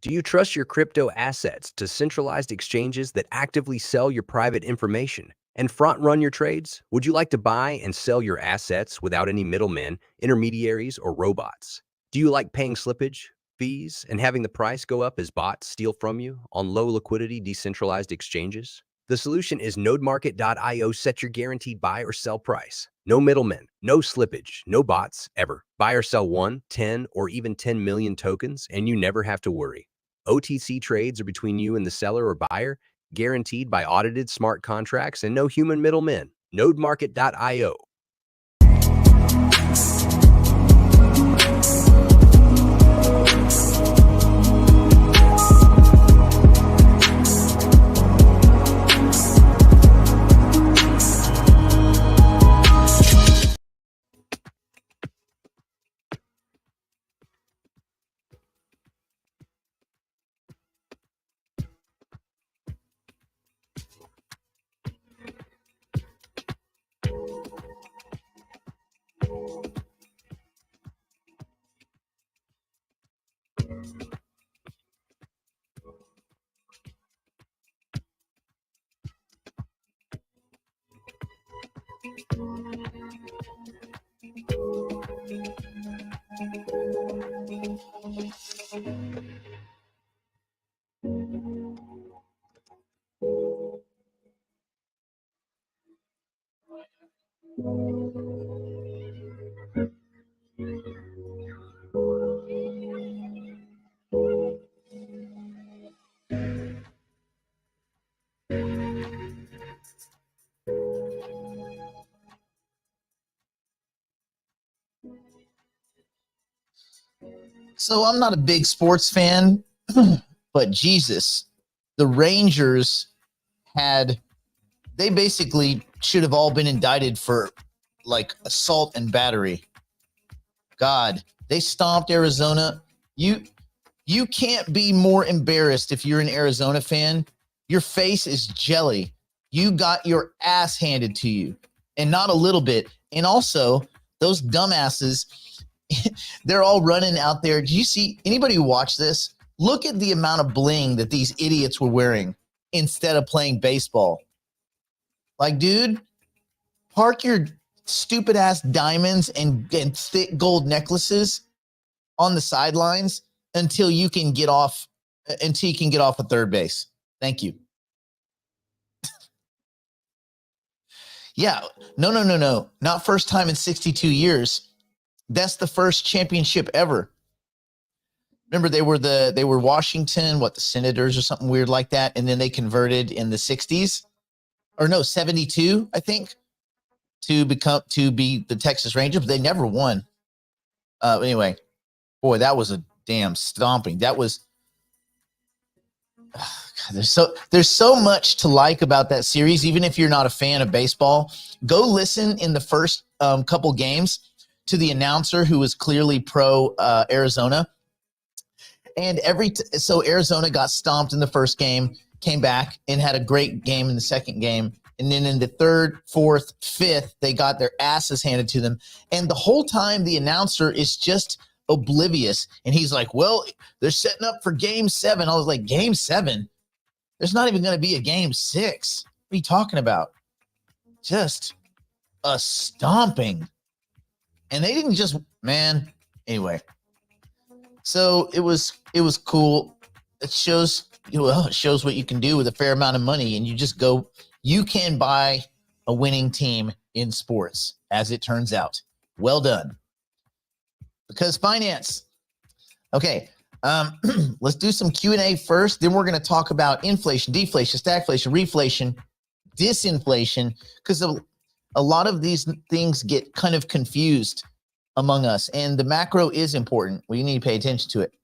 Do you trust your crypto assets to centralized exchanges that actively sell your private information and front run your trades? Would you like to buy and sell your assets without any middlemen, intermediaries, or robots? Do you like paying slippage, fees, and having the price go up as bots steal from you on low liquidity decentralized exchanges? The solution is nodemarket.io. Set your guaranteed buy or sell price. No middlemen, no slippage, no bots, ever. Buy or sell 1, 10, or even 10 million tokens, and you never have to worry. OTC trades are between you and the seller or buyer, guaranteed by audited smart contracts and no human middlemen. Nodemarket.io. So I'm not a big sports fan, but Jesus, the Rangers they basically should have all been indicted for like assault and battery. God, they stomped Arizona. You can't be more embarrassed if you're an Arizona fan. Your face is jelly. You got your ass handed to you, and not a little bit. And also, those dumbasses, they're all running out there. Do you see anybody who watched this? Look at the amount of bling that these idiots were wearing instead of playing baseball. Like, dude, park your stupid ass diamonds and thick gold necklaces on the sidelines until you can get off at third base. Thank you. Yeah, no. Not first time in 62 years. That's the first championship ever. Remember, they were Washington, the Senators or something weird like that, and then they converted in the 60s, or no, 72, I think, to be the Texas Rangers, but they never won. Anyway, boy, that was a damn stomping. That was God, there's so much to like about that series. Even if you're not a fan of baseball, go listen in the first couple games to the announcer who was clearly pro Arizona. And so Arizona got stomped in the first game, came back and had a great game in the second game. And then in the third, fourth, fifth, they got their asses handed to them. And the whole time the announcer is just oblivious. And he's like, well, they're setting up for game 7. I was like, game 7? There's not even going to be a game 6. What are you talking about? Just a stomping. And they didn't just, man, anyway. So it was cool. It shows what you can do with a fair amount of money. And you can buy a winning team in sports, as it turns out. Well done. Because finance. Okay, let's do some Q&A first. Then we're going to talk about inflation, deflation, stagflation, reflation, disinflation, because a lot of these things get kind of confused among us, and the macro is important. We need to pay attention to it.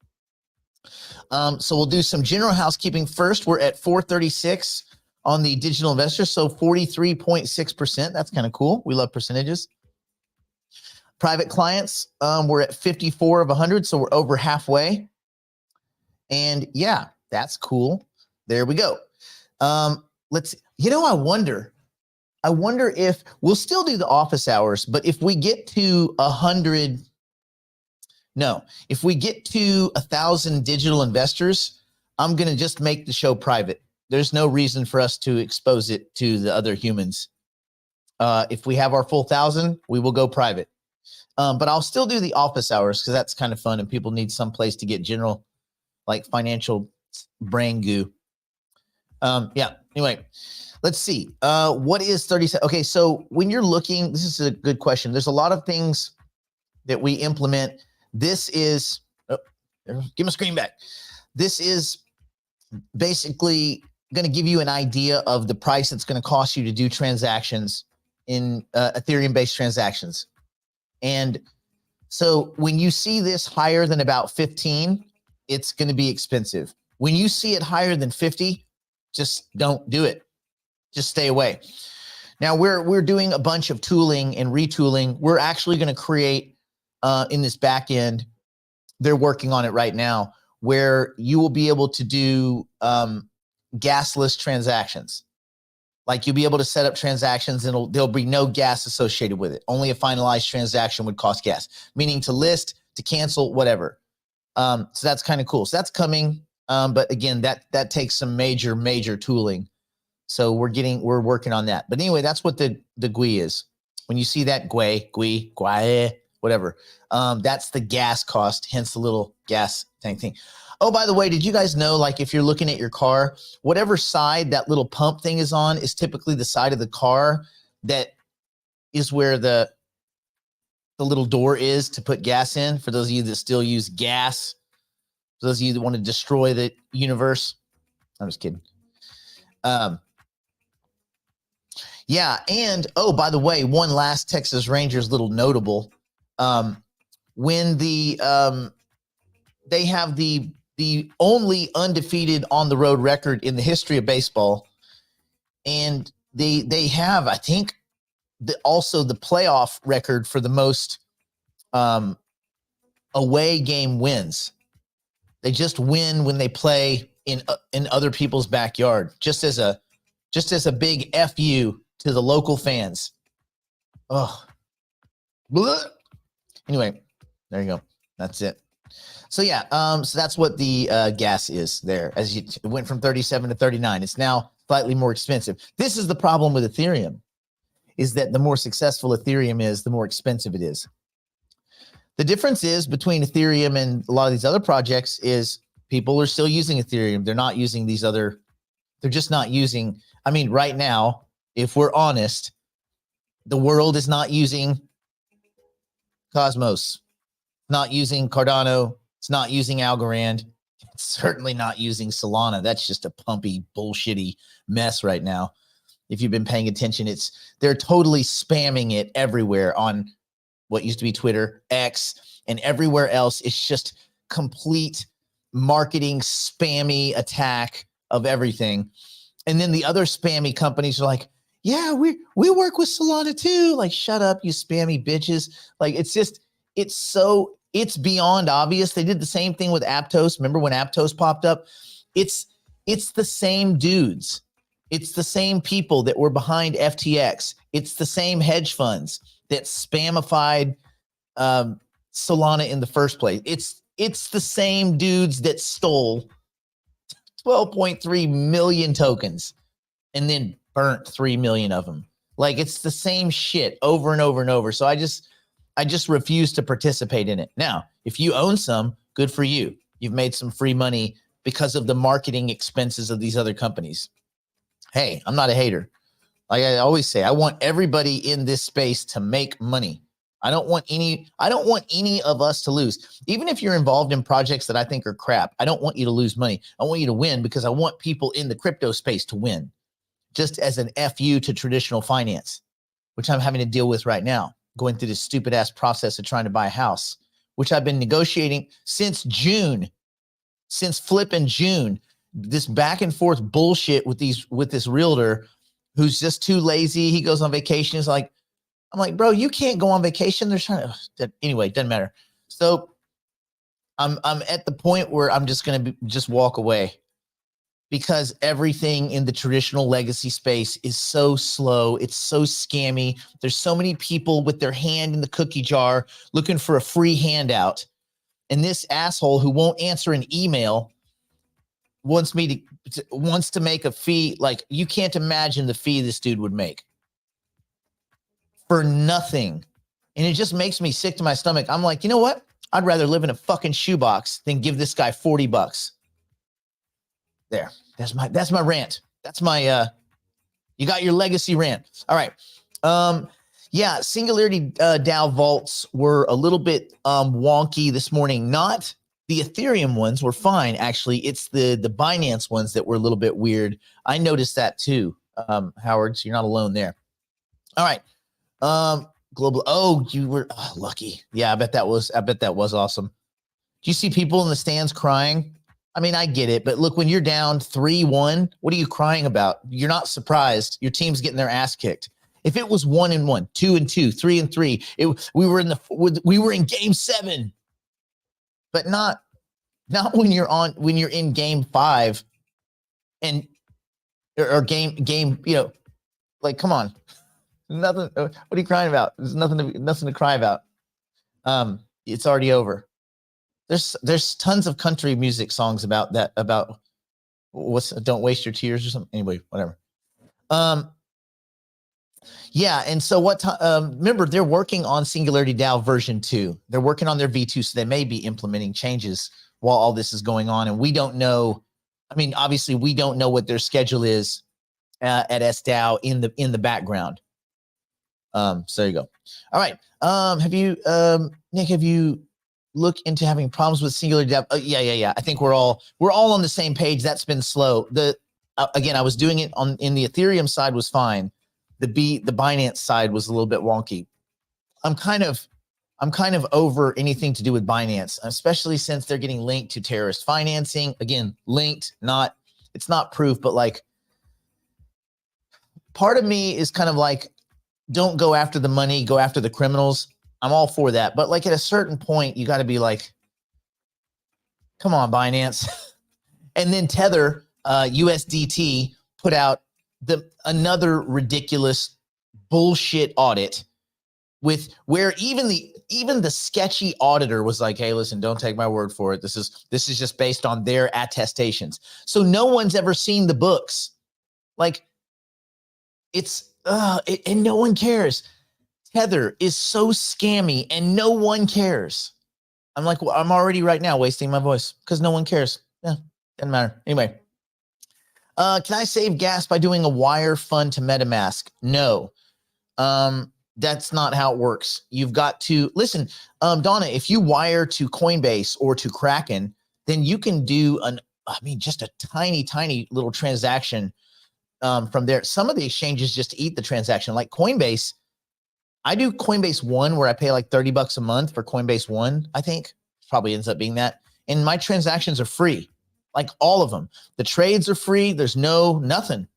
So we'll do some general housekeeping first. We're at 436 on the digital investor, so 43.6%. That's kind of cool. We love percentages. Private clients, we're at 54 of 100, so we're over halfway. And yeah, that's cool. There we go. I wonder if we'll still do the office hours, but if we get to 100 No. If we get to 1,000 digital investors, I'm going to just make the show private. There's no reason for us to expose it to the other humans. If we have our full 1,000, we will go private. But I'll still do the office hours because that's kind of fun and people need some place to get general, like financial brain goo. Yeah. Anyway, let's see. What is 37? Okay. So when you're looking, this is a good question. There's a lot of things that we implement. This is, give my screen back. This is basically going to give you an idea of the price it's going to cost you to do transactions in Ethereum-based transactions. And so when you see this higher than about 15, it's going to be expensive. When you see it higher than 50, just don't do it. Just stay away. Now we're doing a bunch of tooling and retooling. We're actually going to create in this back end, they're working on it right now, where you will be able to do gasless transactions. Like you'll be able to set up transactions and there'll be no gas associated with it. Only a finalized transaction would cost gas, meaning to list, to cancel, whatever. So that's kind of cool. So that's coming. But again, that takes some major tooling. So we're working on that. But anyway, that's what the GUI is. When you see that GUI, whatever, that's the gas cost, hence the little gas tank thing. Oh, by the way, did you guys know, like if you're looking at your car, whatever side that little pump thing is on is typically the side of the car that is where the little door is to put gas in, for those of you that still use gas, for those of you that want to destroy the universe. I'm just kidding. Yeah, and oh, by the way, one last Texas Rangers little notable. When they have the only undefeated on the road record in the history of baseball, and they have, I think, also the playoff record for the most away game wins. They just win when they play in other people's backyard. Just as a big FU to the local fans. Oh, blah. Anyway, there you go. That's it. So yeah, so that's what the gas is there. As it went from 37 to 39, it's now slightly more expensive. This is the problem with Ethereum, is that the more successful Ethereum is, the more expensive it is. The difference is between Ethereum and a lot of these other projects is people are still using Ethereum. They're not using these other, they're just not using, I mean, right now, if we're honest, the world is not using Cosmos, not using Cardano, it's not using Algorand, it's certainly not using Solana. That's just a pumpy, bullshitty mess right now. If you've been paying attention, they're totally spamming it everywhere on what used to be Twitter, X, and everywhere else. It's just complete marketing, spammy attack of everything. And then the other spammy companies are like, yeah, we work with Solana too. Like, shut up, you spammy bitches. Like, it's beyond obvious. They did the same thing with Aptos. Remember when Aptos popped up? It's the same dudes. It's the same people that were behind FTX. It's the same hedge funds that spamified Solana in the first place. It's the same dudes that stole 12.3 million tokens and then burnt 3 million of them. Like, it's the same shit over and over and over. So I just refuse to participate in it. Now, if you own some, good for you. You've made some free money because of the marketing expenses of these other companies. Hey, I'm not a hater. Like I always say, I want everybody in this space to make money. I don't want any of us to lose. Even if you're involved in projects that I think are crap, I don't want you to lose money. I want you to win because I want people in the crypto space to win. Just as an FU to traditional finance, which I'm having to deal with right now, going through this stupid ass process of trying to buy a house, which I've been negotiating since June, since flipping June. This back and forth bullshit with this realtor who's just too lazy. He goes on vacation. He's like, I'm like, bro, you can't go on vacation. They're trying to, anyway, it doesn't matter. So I'm at the point where I'm just going to just walk away because everything in the traditional legacy space is so slow. It's so scammy. There's so many people with their hand in the cookie jar looking for a free handout. And this asshole who won't answer an email wants to make a fee. Like, you can't imagine the fee this dude would make for nothing. And it just makes me sick to my stomach. I'm like, you know what? I'd rather live in a fucking shoebox than give this guy $40. There. That's my rant. That's my you got your legacy rant. All right. Yeah, Singularity Dow vaults were a little bit wonky this morning. Not the Ethereum ones were fine, actually. It's the Binance ones that were a little bit weird. I noticed that too, Howard, so you're not alone there. All right. Global. Oh, you were lucky. Yeah, I bet that was awesome. Do you see people in the stands crying? I mean, I get it, but look, when you're down 3-1, what are you crying about? You're not surprised. Your team's getting their ass kicked. If it was 1-1, 2-2, 3-3, we were in game 7, but not when you're in game 5 and or game, like, come on. Nothing. What are you crying about? There's nothing to cry about. It's already over. There's tons of country music songs about that, about don't waste your tears or something. Anyway, whatever. Yeah, and so remember, they're working on Singularity Dow version 2. They're working on their V2, so they may be implementing changes while all this is going on, and we don't know. I mean, obviously, we don't know what their schedule is at SDAO in the background. So there you go. All right. Nick, have you looked into having problems with Singularity Dow? Yeah. I think we're all on the same page. That's been slow. Again, I was doing it in the Ethereum side was fine. The Binance side was a little bit wonky. I'm kind of over anything to do with Binance, especially since they're getting linked to terrorist financing. Again, linked, it's not proof, but like, part of me is kind of like, don't go after the money, go after the criminals. I'm all for that. But like, at a certain point, you got to be like, come on, Binance. And then Tether, USDT, put out another ridiculous bullshit audit where even the sketchy auditor was like, hey, listen, don't take my word for it. This is just based on their attestations. So no one's ever seen the books. Like, and no one cares. Tether is so scammy and no one cares. I'm like, well, I'm already right now wasting my voice because no one cares. Yeah, doesn't matter. Anyway, can I save gas by doing a wire fund to MetaMask? No, that's not how it works. You've got to listen, Donna. If you wire to Coinbase or to Kraken, then you can do just a tiny little transaction from there. Some of the exchanges just eat the transaction, like Coinbase. I do Coinbase One, where I pay like $30 a month for Coinbase One. I think probably ends up being that. And my transactions are free, like all of them. The trades are free. There's nothing.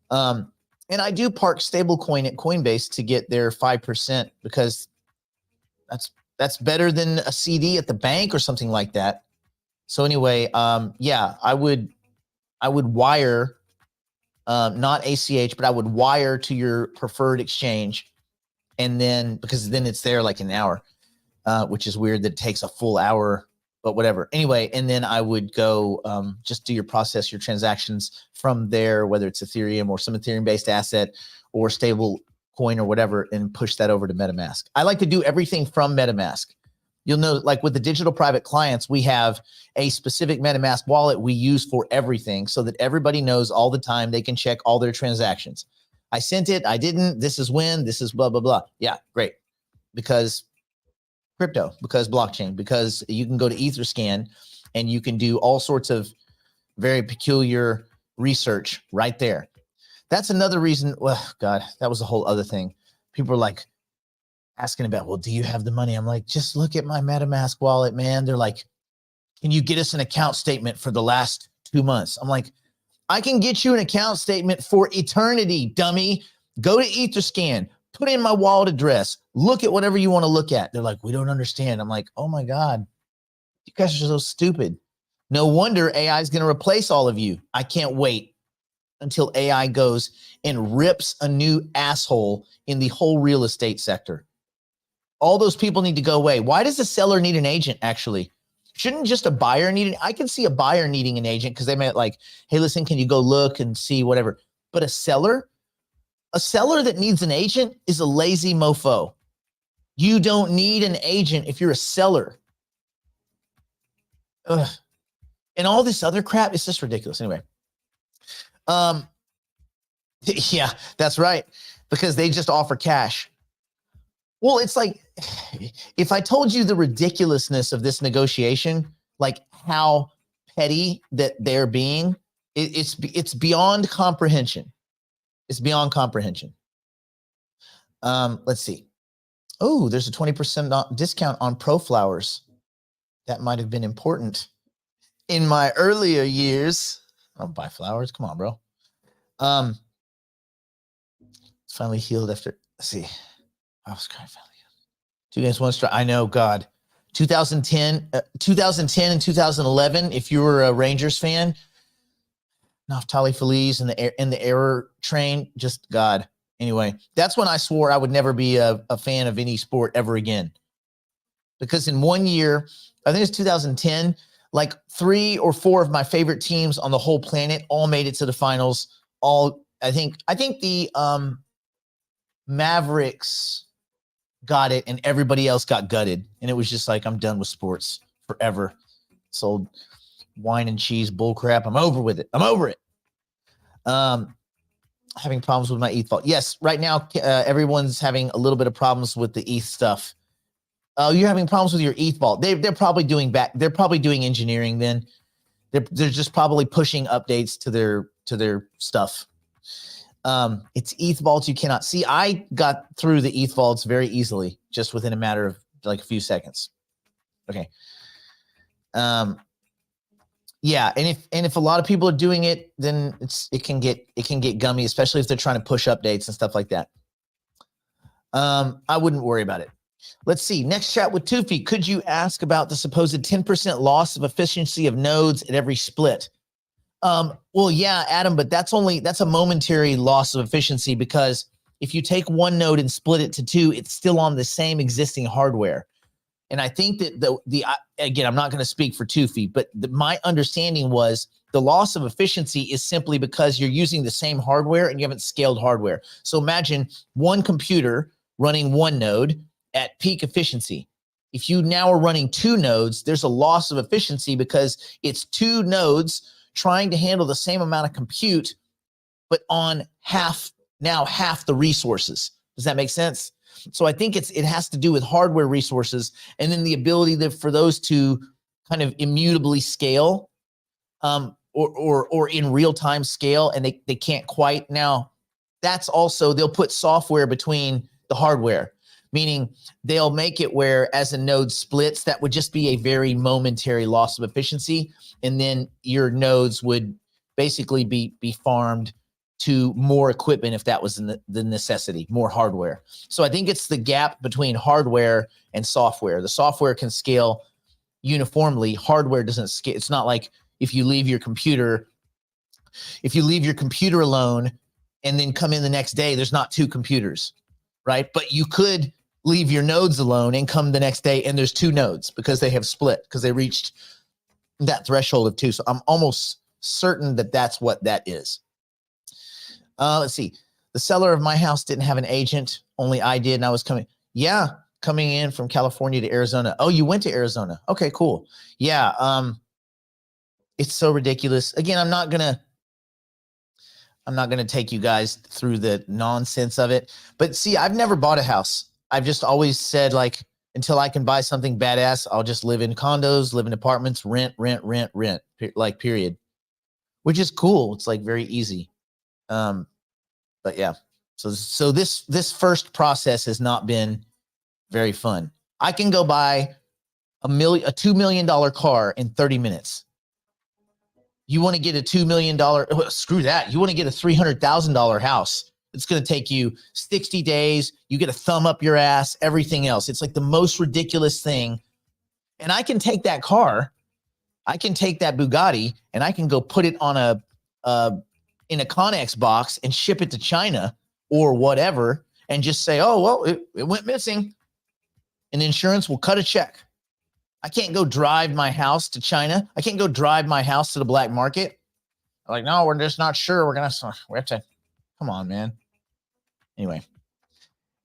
And I do park stablecoin at Coinbase to get their 5% because that's better than a CD at the bank or something like that. So anyway, yeah, I would wire, not ACH, but I would wire to your preferred exchange. And then, because then it's there like an hour, which is weird that it takes a full hour, but whatever. Anyway, and then I would go just do your transactions from there, whether it's Ethereum or some Ethereum-based asset or stable coin or whatever, and push that over to MetaMask. I like to do everything from MetaMask. You'll know, like with the digital private clients, we have a specific MetaMask wallet we use for everything so that everybody knows all the time. They can check all their transactions. I sent it, I didn't, this is when, this is blah, blah, blah. Yeah, great. Because crypto, because blockchain, because you can go to Etherscan and you can do all sorts of very peculiar research right there. That's another reason. Well, God, that was a whole other thing. People are like asking about, well, do you have the money? I'm like, just look at my MetaMask wallet, man. They're like, can you get us an account statement for the last 2 months? I'm like, I can get you an account statement for eternity, dummy. Go to Etherscan, put in my wallet address, look at whatever you want to look at. They're like, we don't understand. I'm like, oh my God, you guys are so stupid. No wonder AI is going to replace all of you. I can't wait until AI goes and rips a new asshole in the whole real estate sector. All those people need to go away. Why does the seller need an agent, actually? Shouldn't just a buyer need it? I can see a buyer needing an agent because they might like, hey, listen, can you go look and see whatever? But a seller that needs an agent is a lazy mofo. You don't need an agent if you're a seller. Ugh. And all this other crap, it's just ridiculous. Anyway. Yeah, that's right. Because they just offer cash. Well, it's like, if I told you the ridiculousness of this negotiation, like how petty that they're being, it's beyond comprehension. It's beyond comprehension. Let's see. Oh, there's a 20% discount on Pro Flowers. That might have been important in my earlier years. I don't buy flowers. Come on, bro. It's finally healed after, let's see. I was crying finally. 2 games, 1 strike. I know, God. 2010 and 2011, if you were a Rangers fan, Naftali Feliz and the error train, just God. Anyway, that's when I swore I would never be a fan of any sport ever again. Because in 1 year, I think it's 2010, like 3 or 4 of my favorite teams on the whole planet all made it to the finals. I think the Mavericks got it and everybody else got gutted. And it was just like, I'm done with sports forever. Sold wine and cheese bullcrap. I'm over with it. I'm over it. Having problems with my ETH vault. Yes, right now everyone's having a little bit of problems with the ETH stuff. You're having problems with your ETH vault. They're probably doing They're probably doing engineering. Then they're just probably pushing updates to their stuff. It's ETH vaults you cannot see. I got through the ETH vaults very easily, just within a matter of like a few seconds. Okay. Yeah, and if a lot of people are doing it, then it can get gummy, especially if they're trying to push updates and stuff like that. I wouldn't worry about it. Let's see. Next chat with Tufi. Could you ask about the supposed 10% loss of efficiency of nodes at every split? Well, yeah, Adam, but that's a momentary loss of efficiency, because if you take one node and split it to 2, it's still on the same existing hardware. And I think that again, I'm not going to speak for Tufi, but my understanding was the loss of efficiency is simply because you're using the same hardware and you haven't scaled hardware. So imagine one computer running one node at peak efficiency. If you now are running 2 nodes, there's a loss of efficiency because it's 2 nodes trying to handle the same amount of compute, but on half the resources. Does that make sense? So I think it has to do with hardware resources, and then the ability for those to kind of immutably scale, or in real time scale, and they can't quite. Now, that's also, they'll put software between the hardware, meaning they'll make it where as a node splits, that would just be a very momentary loss of efficiency, and then your nodes would basically be farmed to more equipment if that was the necessity, more hardware. So I think it's the gap between hardware and software. The software can scale uniformly. Hardware doesn't scale. It's not like if you leave your computer alone and then come in the next day, there's not 2 computers, right? But you could leave your nodes alone and come the next day and there's 2 nodes because they have split, because they reached that threshold of 2. So I'm almost certain that that's what that is. Let's see. The seller of my house didn't have an agent. Only I did, and I was coming in from California to Arizona. Oh, you went to Arizona. Okay, cool. Yeah. It's so ridiculous. Again, I'm not gonna take you guys through the nonsense of it. But see, I've never bought a house. I've just always said, like, until I can buy something badass, I'll just live in condos, live in apartments, rent, like, period. Which is cool. It's like very easy. But yeah, so this first process has not been very fun. I can go buy a $2 million car in 30 minutes. You want to get a $2 million, screw that. You want to get a $300,000 house. It's going to take you 60 days. You get a thumb up your ass, everything else. It's like the most ridiculous thing. And I can take that car, I can take that Bugatti, and I can go put it on in a Connex box and ship it to China or whatever, and just say, oh, well, it went missing. and insurance will cut a check. I can't go drive my house to China. I can't go drive my house to the black market. Like, no, we're just not sure. We have to, come on, man. Anyway.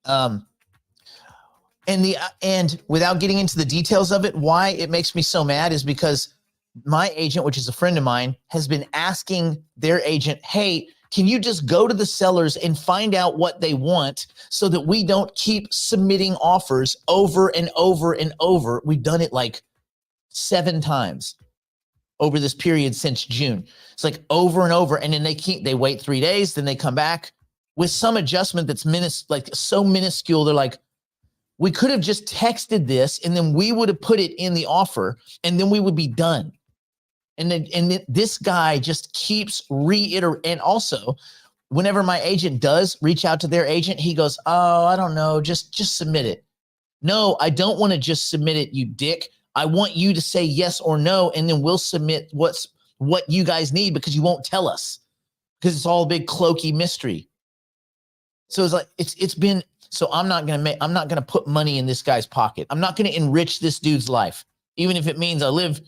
And without getting into the details of it, why it makes me so mad is because my agent, which is a friend of mine, has been asking their agent, hey, can you just go to the sellers and find out what they want so that we don't keep submitting offers over and over and over? We've done it like 7 times over this period since June. It's like over and over. And then they wait 3 days, then they come back with some adjustment that's so minuscule. They're like, we could have just texted this and then we would have put it in the offer and then we would be done. And this guy just keeps reiterating. And also, whenever my agent does reach out to their agent, he goes, oh, I don't know, just submit it. No, I don't want to just submit it, you dick. I want you to say yes or no, and then we'll submit what you guys need because you won't tell us because it's all a big cloaky mystery. So it's like it's been. So I'm not gonna put money in this guy's pocket. I'm not gonna enrich this dude's life, even if it means I live.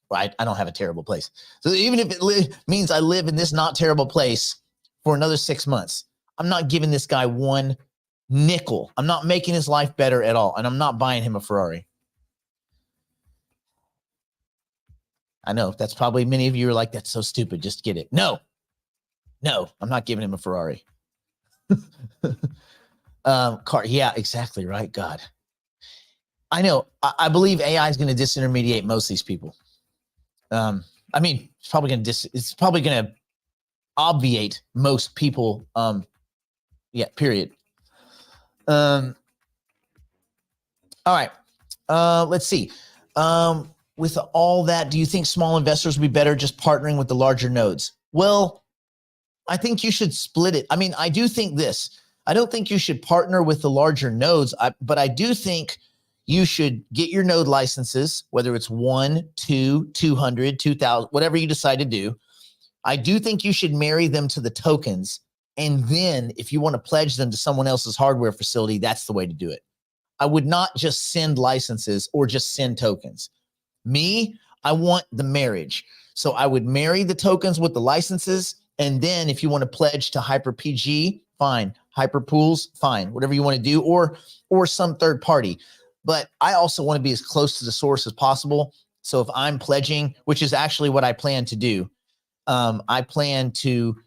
Right, I don't have a terrible place. So even if it means I live in this not terrible place for another 6 months, I'm not giving this guy one nickel. I'm not making his life better at all, and I'm not buying him a Ferrari. I know that's probably many of you are like, that's so stupid. Just get it. No, I'm not giving him a Ferrari. Car. Yeah, exactly right. God, I know. I believe AI is going to disintermediate most of these people. I mean, it's probably going to obviate most people. Yeah. Period. All right. Let's see. With all that, do you think small investors would be better just partnering with the larger nodes? Well, I think you should split it. I mean, I do think this. I don't think you should partner with the larger nodes, but I do think you should get your node licenses, whether it's 1, 2, 200, 2,000, whatever you decide to do. I do think you should marry them to the tokens. And then if you want to pledge them to someone else's hardware facility, that's the way to do it. I would not just send licenses or just send tokens. Me, I want the marriage. So I would marry the tokens with the licenses. And then if you want to pledge to HyperPG, fine. Hyperpools, fine. Whatever you want to do, or some third party. But I also want to be as close to the source as possible. So if I'm pledging, which is actually what I plan to do, I plan to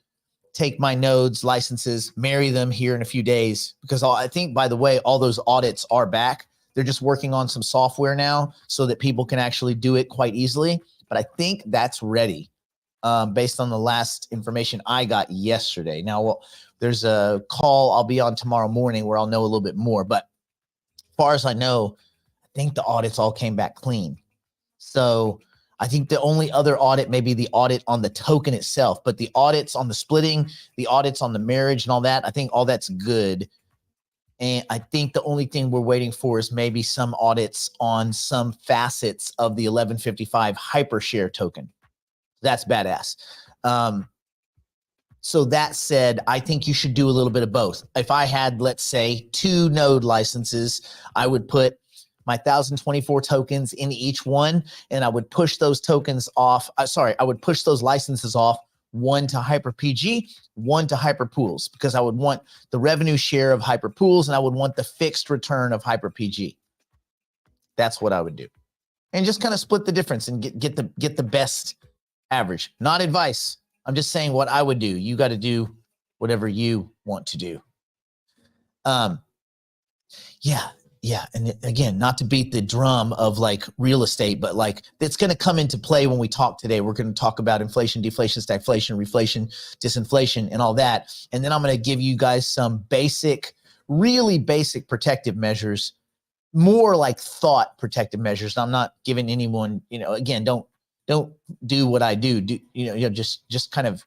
take my nodes, licenses, marry them here in a few days, because I think, by the way, all those audits are back. They're just working on some software now so that people can actually do it quite easily. But I think that's ready based on the last information I got yesterday. Now, there's a call I'll be on tomorrow morning where I'll know a little bit more. But as far as I know, I think the audits all came back clean. So I think the only other audit may be the audit on the token itself. But the audits on the splitting, the audits on the marriage and all that, I think all that's good. And I think the only thing we're waiting for is maybe some audits on some facets of the 1155 hypershare token. That's badass. So that said, I think you should do a little bit of both. If I had, let's say, 2 node licenses, I would put my 1024 tokens in each one, and I would push those tokens off. I would push those licenses off, 1 to HyperPG, 1 to Hyperpools, because I would want the revenue share of Hyperpools and I would want the fixed return of HyperPG. That's what I would do. And just kind of split the difference and get the best average. Not advice. I'm just saying what I would do. You got to do whatever you want to do. Yeah. And again, not to beat the drum of like real estate, but like it's going to come into play when we talk today. We're going to talk about inflation, deflation, stagflation, reflation, disinflation, and all that. And then I'm going to give you guys some really basic protective measures, more like thought protective measures. I'm not giving anyone, again, don't do what I do. Just kind of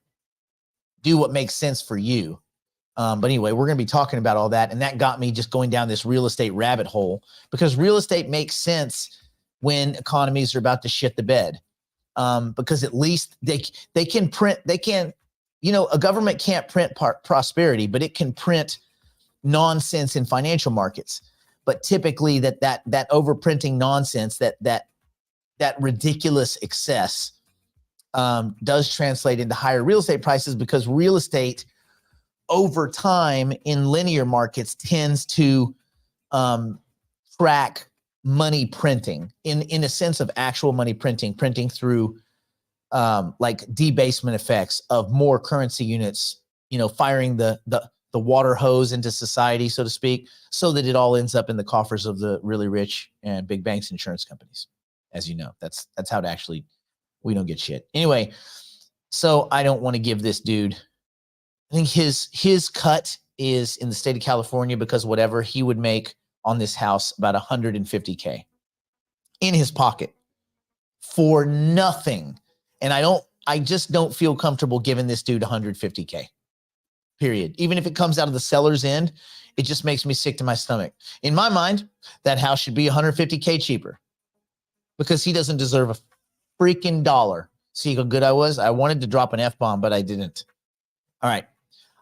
do what makes sense for you. But anyway, we're going to be talking about all that. And that got me just going down this real estate rabbit hole, because real estate makes sense when economies are about to shit the bed. Because at least they can print, a government can't print prosperity, but it can print nonsense in financial markets. but typically that overprinting nonsense, that ridiculous excess does translate into higher real estate prices, because real estate over time in linear markets tends to track money printing in a sense of actual money printing through like debasement effects of more currency units, firing the water hose into society, so to speak, so that it all ends up in the coffers of the really rich and big banks, insurance companies. As you know, that's how to actually, we don't get shit. Anyway, so I don't want to give this dude, I think his cut is in the state of California, because whatever he would make on this house, about $150K in his pocket for nothing. And I just don't feel comfortable giving this dude $150K, period. Even if it comes out of the seller's end, it just makes me sick to my stomach. In my mind, that house should be $150K cheaper, because he doesn't deserve a freaking dollar. See how good I was? I wanted to drop an F-bomb, but I didn't. All right.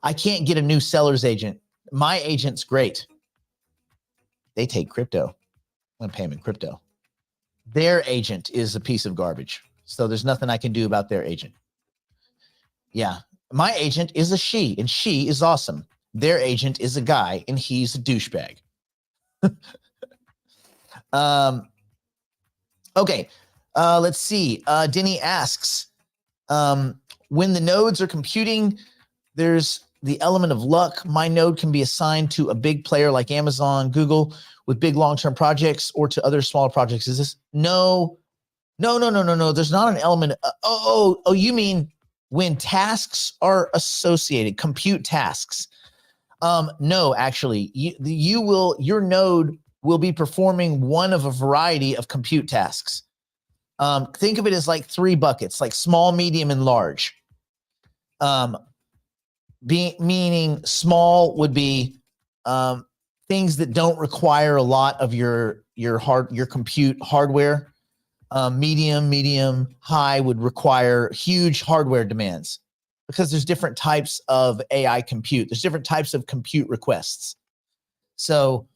I can't get a new seller's agent. My agent's great. They take crypto. I'm going to pay them in crypto. Their agent is a piece of garbage. So there's nothing I can do about their agent. Yeah. My agent is a she, and she is awesome. Their agent is a guy, and he's a douchebag. Okay. Let's see. Denny asks, when the nodes are computing, there's the element of luck. My node can be assigned to a big player like Amazon, Google, with big long-term projects, or to other smaller projects. Is this? No. There's not an element. You mean when tasks are associated, compute tasks? No, actually, your node will be performing one of a variety of compute tasks. Think of it as like 3 buckets, like small, medium, and large. Meaning small would be things that don't require a lot of your compute hardware. Medium, high would require huge hardware demands, because there's different types of AI compute. There's different types of compute requests. So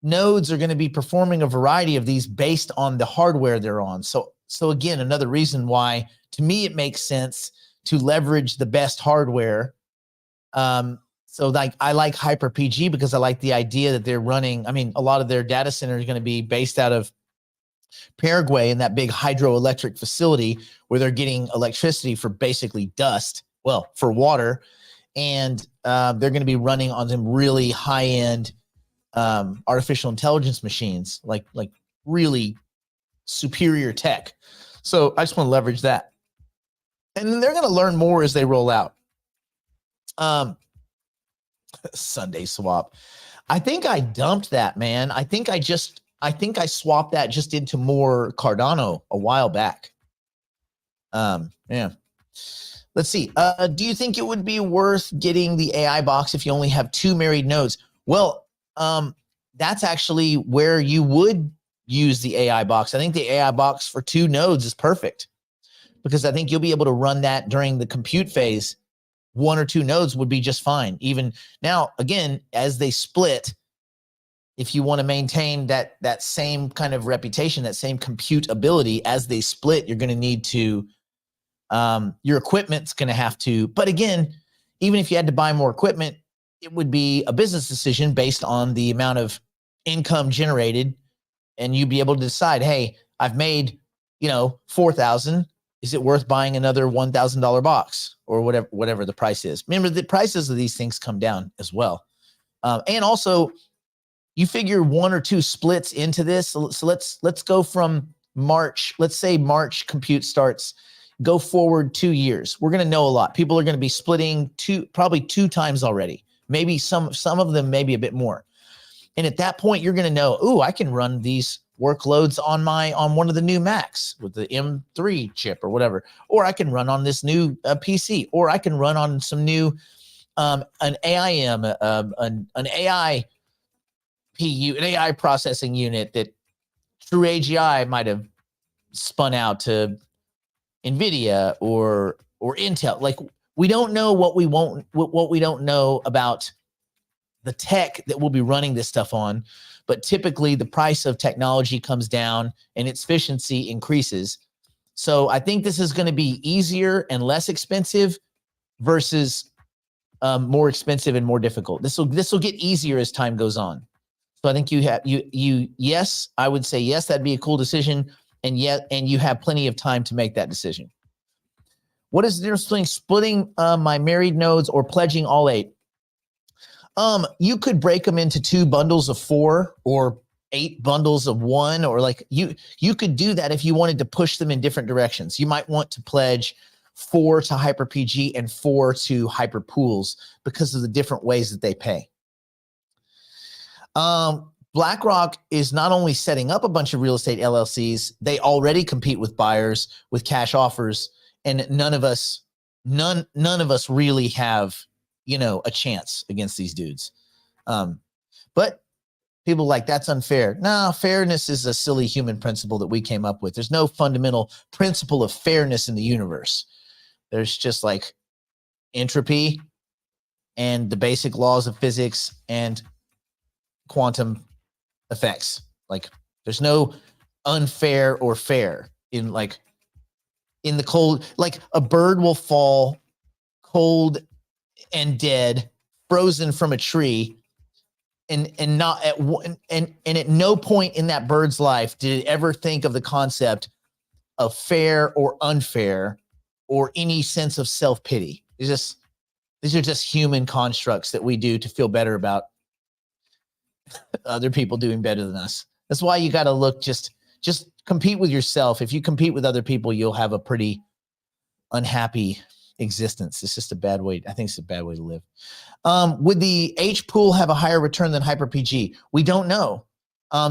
nodes are going to be performing a variety of these based on the hardware they're on. So again, another reason why, to me, it makes sense to leverage the best hardware. So like I like HyperPG, because I like the idea that they're running. I mean, a lot of their data center is going to be based out of Paraguay, in that big hydroelectric facility where they're getting electricity for basically dust, well, for water. And they're going to be running on some really high-end artificial intelligence machines, like really superior tech. So I just want to leverage that. And then they're going to learn more as they roll out. Sunday swap. I think I dumped that, man. I think I swapped that just into more Cardano a while back. Yeah. Let's see. Do you think it would be worth getting the AI box if you only have 2 married nodes? Well, that's actually where you would use the AI box. I think the AI box for 2 nodes is perfect, because I think you'll be able to run that during the compute phase. 1 or 2 nodes would be just fine. Even now, again, as they split, if you want to maintain that same kind of reputation, that same compute ability, as they split, you're going to need to, your equipment's going to have to, but again, even if you had to buy more equipment, it would be a business decision based on the amount of income generated. And you'd be able to decide, hey, I've made, 4,000. Is it worth buying another $1,000 box, or whatever the price is? Remember, the prices of these things come down as well. And also, you figure 1 or 2 splits into this. So let's go from March. Let's say March compute starts. Go forward 2 years. We're going to know a lot. People are going to be splitting probably 2 times already. Maybe some of them, maybe a bit more. And at that point, you're going to know, ooh, I can run these workloads on one of the new Macs with the M3 chip or whatever, or I can run on this new PC, or I can run on some new an AIM, an AI PU, an AI processing unit that True AGI might have spun out to NVIDIA or Intel. Like, we don't know what we don't know about the tech that we'll be running this stuff on, but typically the price of technology comes down and its efficiency increases. So I think this is going to be easier and less expensive versus more expensive and more difficult. This will get easier as time goes on. So I think yes, I would say yes, that'd be a cool decision, and you have plenty of time to make that decision. What is the difference between splitting my married nodes or pledging all 8? You could break them into 2 bundles of 4 or 8 bundles of 1, or like you could do that if you wanted to push them in different directions. You might want to pledge 4 to Hyper PG and 4 to Hyper Pools because of the different ways that they pay. BlackRock is not only setting up a bunch of real estate LLCs, they already compete with buyers with cash offers, and none of us really have, a chance against these dudes. But people are like, that's unfair. No, fairness is a silly human principle that we came up with. There's no fundamental principle of fairness in the universe. There's just like entropy and the basic laws of physics and quantum effects. Like there's no unfair or fair in the cold. Like a bird will fall cold and dead, frozen from a tree, and not at and at no point in that bird's life did it ever think of the concept of fair or unfair or any sense of self-pity. These are just human constructs that we do to feel better about other people doing better than us. That's why you got to look, just compete with yourself. If you compete with other people, you'll have a pretty unhappy existence. It's just a bad way. I think it's a bad way to live. Would the H pool have a higher return than Hyper PG? We don't know.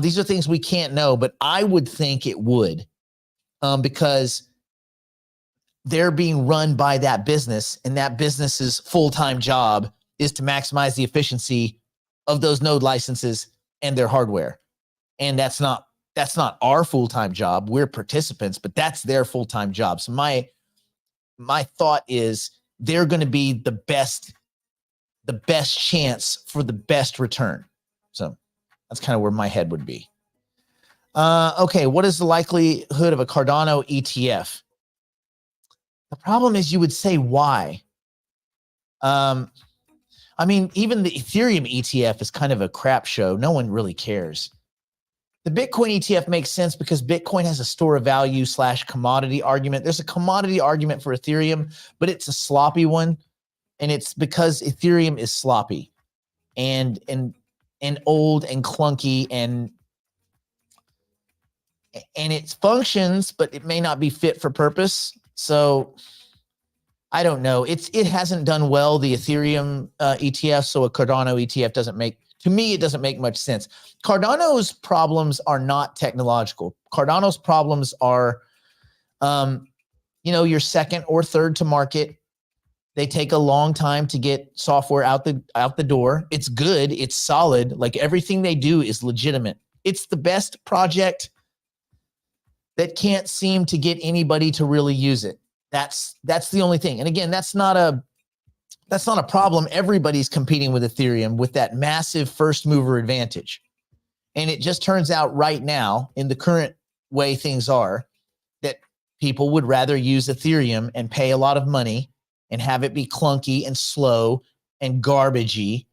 These are things we can't know, but I would think it would, because they're being run by that business, and that business's full-time job is to maximize the efficiency of those node licenses and their hardware. And that's not our full-time job. We're participants, but that's their full-time job. So my thought is they're going to be the best chance for the best return. So that's kind of where my head would be. Okay, what is the likelihood of a Cardano ETF? The problem is you would say why. I mean, even the Ethereum ETF is kind of a crap show. No one really cares. The Bitcoin ETF makes sense because Bitcoin has a store of value / commodity argument. There's a commodity argument for Ethereum, but it's a sloppy one. And it's because Ethereum is sloppy and old and clunky, and it functions, but it may not be fit for purpose. So I don't know. It hasn't done well, the Ethereum ETF, so a Cardano ETF doesn't make much sense. Cardano's problems are not technological. Cardano's problems are, you're second or third to market. They take a long time to get software out the door. It's good. It's solid. Like everything they do is legitimate. It's the best project that can't seem to get anybody to really use it. That's the only thing. And again, that's not a problem. Everybody's competing with Ethereum with that massive first mover advantage. And it just turns out right now, in the current way things are, that people would rather use Ethereum and pay a lot of money and have it be clunky and slow and garbagey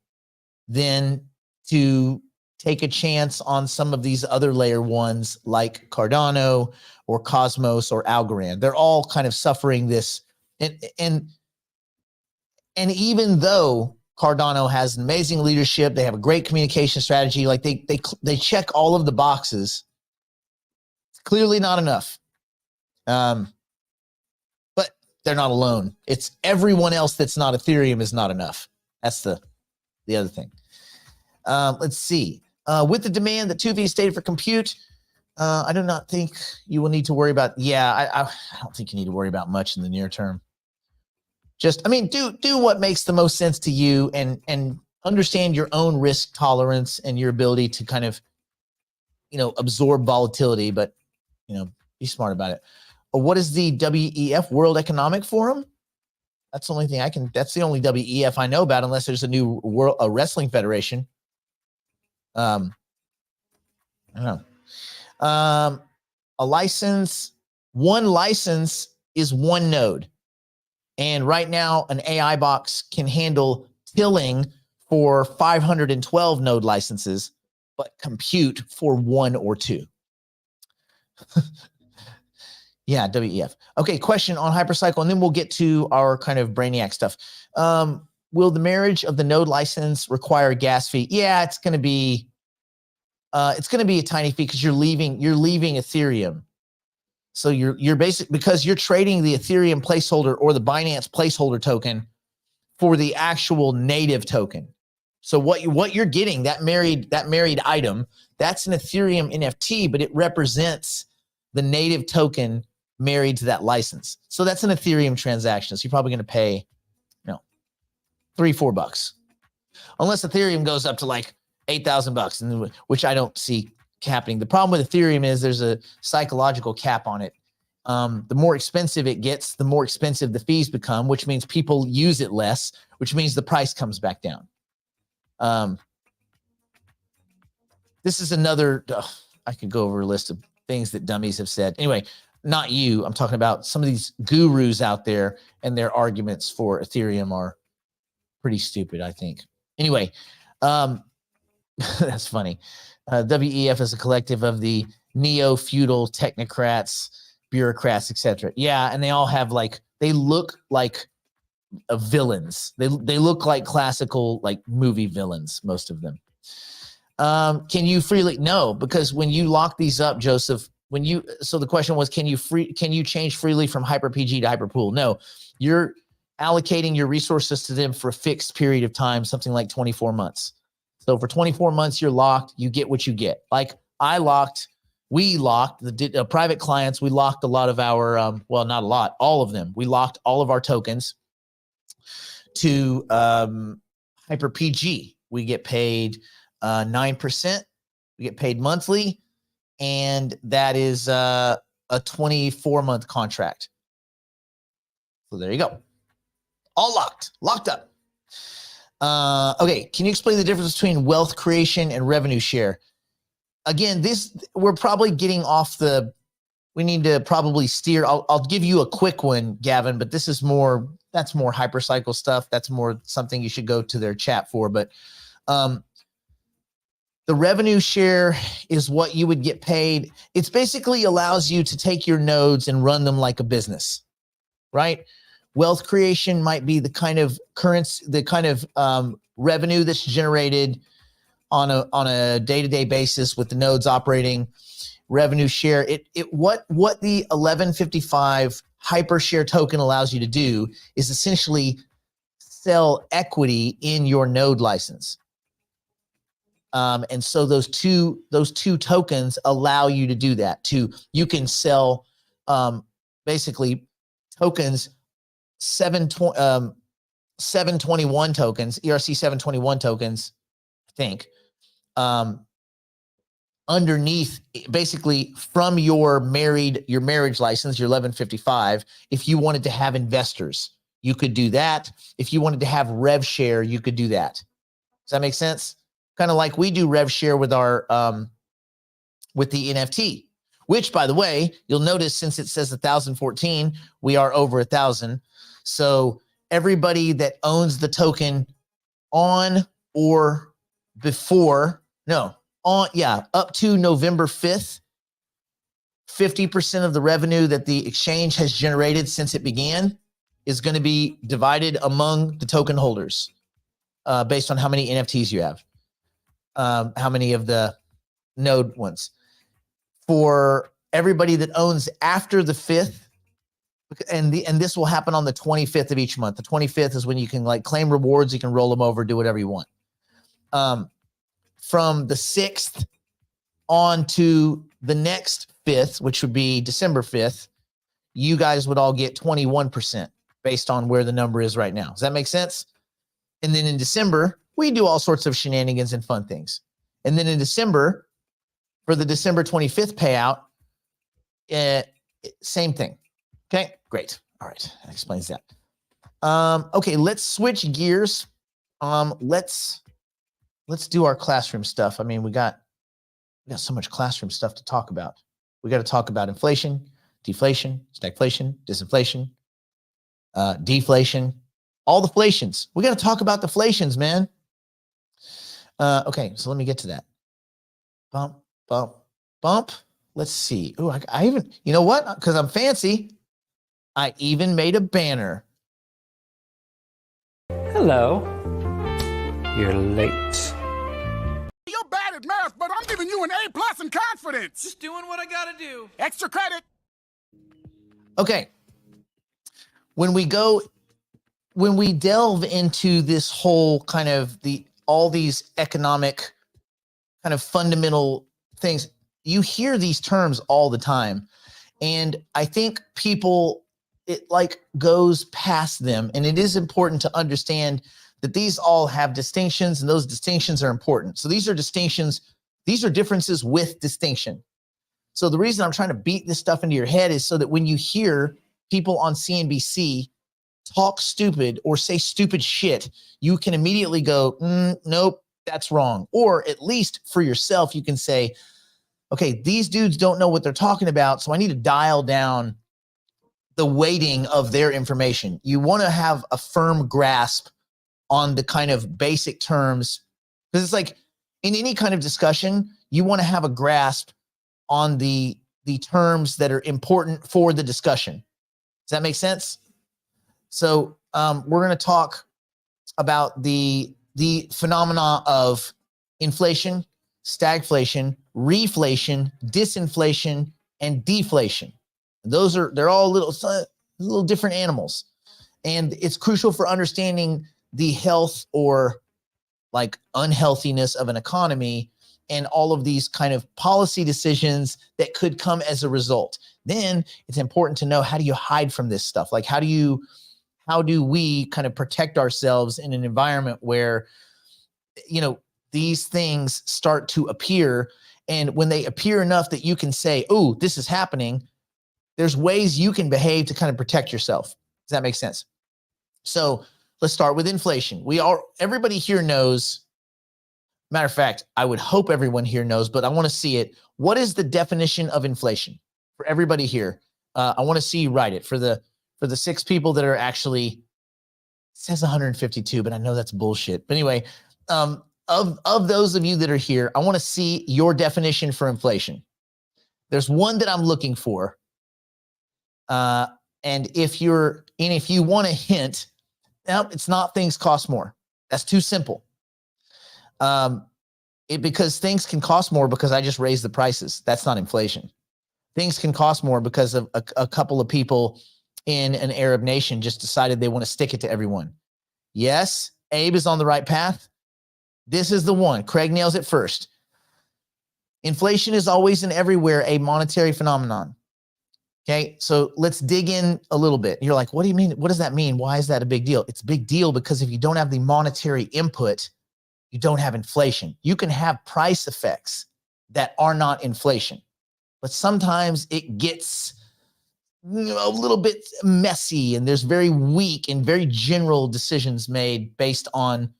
than to take a chance on some of these other layer ones like Cardano or Cosmos or Algorand. They're all kind of suffering this. And even though Cardano has amazing leadership, they have a great communication strategy, like they check all of the boxes, it's clearly not enough. But they're not alone. It's everyone else that's not Ethereum is not enough. That's the other thing. Let's see. With the demand that 2V stated for compute, I do not think you will need to worry about. Yeah, I don't think you need to worry about much in the near term. Do what makes the most sense to you, and understand your own risk tolerance and your ability to kind of, absorb volatility, but, be smart about it. What is the WEF, World Economic Forum? That's the only thing I can. That's the only WEF I know about, unless there's a new wrestling federation. I don't know. A license, one license is one node. And right now, an AI box can handle tilling for 512 node licenses, but compute for 1 or 2. Yeah, WEF. Okay, question on hypercycle, and then we'll get to our kind of brainiac stuff. Will the marriage of the node license require a gas fee? Yeah, it's going to be a tiny fee because you're leaving Ethereum. So you're basically, because you're trading the Ethereum placeholder or the Binance placeholder token for the actual native token. So what you're getting, that married item, that's an Ethereum NFT, but it represents the native token married to that license. So that's an Ethereum transaction. So you're probably going to pay, $3-4, unless Ethereum goes up to like $8,000, which I don't see happening. The problem with Ethereum is there's a psychological cap on it. The more expensive it gets, the more expensive the fees become, which means people use it less, which means the price comes back down. This is another, I could go over a list of things that dummies have said. Anyway, not you. I'm talking about some of these gurus out there, and their arguments for Ethereum are pretty stupid, I think. Anyway, that's funny. WEF is a collective of the neo-feudal technocrats, bureaucrats, etc. Yeah, and they all have they look like villains. They look like classical movie villains, most of them. Can you freely? No, because when you lock these up, Joseph, so the question was, can you change freely from HyperPG to HyperPool? No, you're allocating your resources to them for a fixed period of time, something like 24 months. So for 24 months, you're locked. You get what you get. Like we locked the private clients. We locked a lot of our, well, not a lot, all of them. We locked all of our tokens to HyperPG. We get paid 9%. We get paid monthly, and that is a 24-month contract. So there you go. All locked up. Okay, can you explain the difference between wealth creation and revenue share? Again, we're probably getting off we need to probably steer. I'll give you a quick one, Gavin, but that's more hypercycle stuff. That's more something you should go to their chat for. But the revenue share is what you would get paid. It's basically allows you to take your nodes and run them like a business, right? Wealth creation might be the kind of currency, the kind of revenue that's generated on a day-to-day basis with the nodes operating. Revenue share, what the 1155 hypershare token allows you to do is essentially sell equity in your node license. And so those two tokens allow you to do that. You can sell basically tokens, 721 tokens, ERC 721 tokens, I think, underneath, basically from your marriage license, your 1155. If you wanted to have investors, you could do that. If you wanted to have rev share, you could do that. Does that make sense? Kind of like we do rev share with our with the NFT, which, by the way, you'll notice since it says 1,014, we are over 1,000. So everybody that owns the token on or before, up to November 5th, 50% of the revenue that the exchange has generated since it began is going to be divided among the token holders based on how many NFTs you have, how many of the node ones. For everybody that owns after the 5th, and this will happen on the 25th of each month. The 25th is when you can claim rewards, you can roll them over, do whatever you want. From the 6th on to the next 5th, which would be December 5th, you guys would all get 21% based on where the number is right now. Does that make sense? And then in December, we do all sorts of shenanigans and fun things. And then in December, for the December 25th payout, same thing. Okay, great. All right, that explains that. Okay, let's switch gears. Let's do our classroom stuff. I mean, we got so much classroom stuff to talk about. We got to talk about inflation, deflation, stagflation, disinflation, deflation, all the flations. We got to talk about the flations, man. Okay, so let me get to that. Bump, bump, bump. Let's see. Oh, I even, you know what? Because I'm fancy, I even made a banner. Hello. You're late. You're bad at math, but I'm giving you an A+ in confidence. Just doing what I gotta do. Extra credit. Okay. When we delve into this whole kind of all these economic kind of fundamental things, you hear these terms all the time. And I think people, it like goes past them. And it is important to understand that these all have distinctions, and those distinctions are important. So these are distinctions, these are differences with distinction. So the reason I'm trying to beat this stuff into your head is so that when you hear people on CNBC talk stupid or say stupid shit, you can immediately go, nope, that's wrong. Or at least for yourself, you can say, okay, these dudes don't know what they're talking about, so I need to dial down the weighting of their information. You want to have a firm grasp on the kind of basic terms, because it's like in any kind of discussion, you want to have a grasp on the terms that are important for the discussion. Does that make sense? So we're going to talk about the phenomena of inflation, stagflation, reflation, disinflation, and deflation. They're all little different animals. And it's crucial for understanding the health or like unhealthiness of an economy and all of these kind of policy decisions that could come as a result. Then it's important to know, how do you hide from this stuff? Like, how do we kind of protect ourselves in an environment where, you know, these things start to appear, and when they appear enough that you can say, oh, this is happening, there's ways you can behave to kind of protect yourself. Does that make sense? So let's start with inflation. Everybody here knows, matter of fact, I would hope everyone here knows, but I want to see it. What is the definition of inflation for everybody here? I want to see you write it for the 6 people that are actually, it says 152, but I know that's bullshit. But anyway, of those of you that are here, I want to see your definition for inflation. There's one that I'm looking for. And if you want a hint, no, it's not things cost more. That's too simple. Because things can cost more because I just raised the prices. That's not inflation. Things can cost more because of a couple of people in an Arab nation just decided they want to stick it to everyone. Yes, Abe is on the right path. This is the one. Craig nails it first. Inflation is always and everywhere a monetary phenomenon. Okay, so let's dig in a little bit. You're like, what do you mean? What does that mean? Why is that a big deal? It's a big deal because if you don't have the monetary input, you don't have inflation. You can have price effects that are not inflation, but sometimes it gets a little bit messy, and there's very weak and very general decisions made based on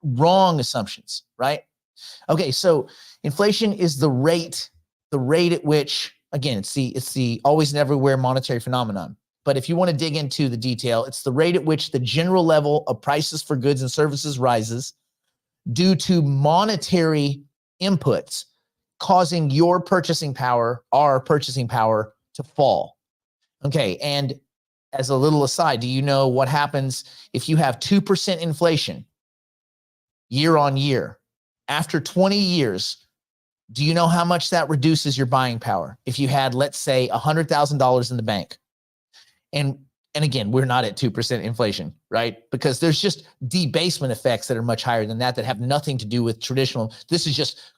wrong assumptions, right? Okay, so inflation is the rate at which, again, it's the always and everywhere monetary phenomenon. But if you want to dig into the detail, it's the rate at which the general level of prices for goods and services rises due to monetary inputs causing our purchasing power to fall. Okay, and as a little aside, do you know what happens if you have 2% inflation year on year? After 20 years, do you know how much that reduces your buying power? If you had, let's say, $100,000 in the bank, and again, we're not at 2% inflation, right? Because there's just debasement effects that are much higher than that have nothing to do with traditional. This is just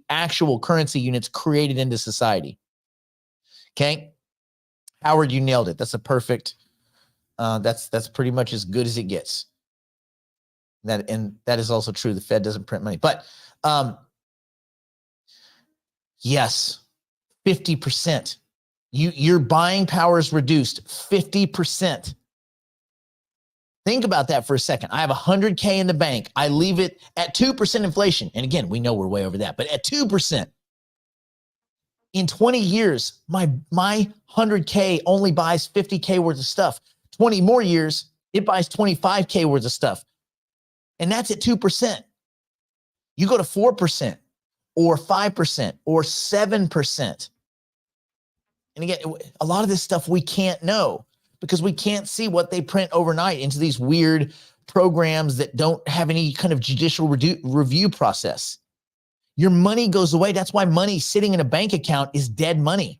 actual currency units created into society. Okay, Howard, you nailed it. That's a perfect. That's pretty much as good as it gets. And that is also true. The Fed doesn't print money, but yes, 50%. Your buying power is reduced 50%. Think about that for a second. I have 100K in the bank. I leave it at 2% inflation. And again, we know we're way over that, but at 2%, in 20 years, my 100K only buys 50K worth of stuff. 20 more years, it buys 25K worth of stuff. And that's at 2%. You go to 4% or 5% or 7%. And again, a lot of this stuff we can't know because we can't see what they print overnight into these weird programs that don't have any kind of judicial review process. Your money goes away. That's why money sitting in a bank account is dead money.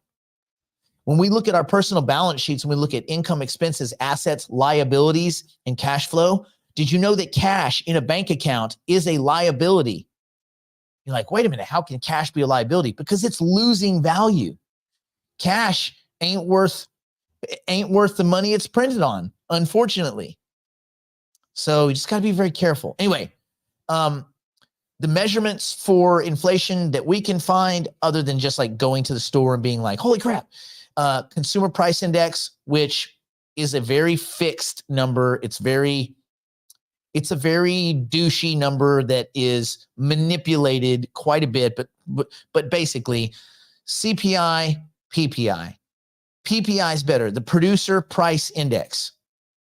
When we look at our personal balance sheets and we look at income, expenses, assets, liabilities, and cash flow, did you know that cash in a bank account is a liability? You're like, wait a minute, how can cash be a liability? Because it's losing value. Cash ain't worth the money it's printed on, unfortunately. So you just got to be very careful. Anyway, the measurements for inflation that we can find, other than just like going to the store and being like, holy crap, consumer price index, which is a very fixed number. It's a very douchey number that is manipulated quite a bit, but basically CPI, PPI. PPI is better, the producer price index.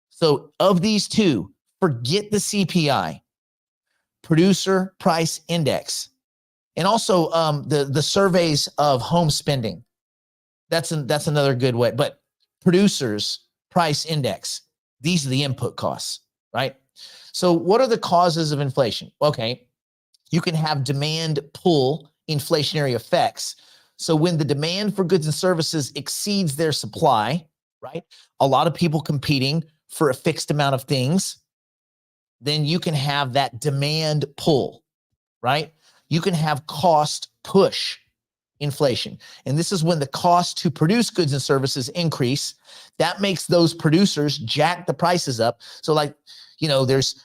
So of these two, forget the CPI, producer price index, and also the surveys of home spending. That's another good way. But producers price index, these are the input costs, right? So what are the causes of inflation? Okay, you can have demand pull inflationary effects. So when the demand for goods and services exceeds their supply, right? A lot of people competing for a fixed amount of things, then you can have that demand pull, right? You can have cost push inflation. And this is when the cost to produce goods and services increase. That makes those producers jack the prices up. So like, there's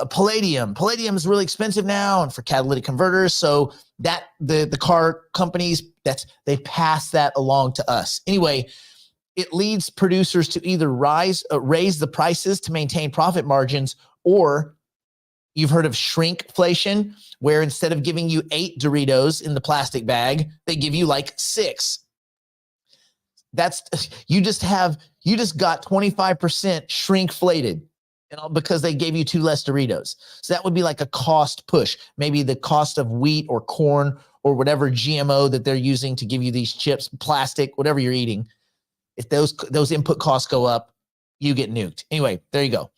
palladium. Palladium is really expensive now, and for catalytic converters. So that the car companies, they pass that along to us. Anyway, it leads producers to either raise the prices to maintain profit margins, or you've heard of shrinkflation, where instead of giving you 8 Doritos in the plastic bag, they give you like 6. You just got 25% shrinkflated, because they gave you 2 less Doritos. So that would be like a cost push. Maybe the cost of wheat or corn or whatever GMO that they're using to give you these chips, plastic, whatever you're eating. If those input costs go up, you get nuked. Anyway, there you go.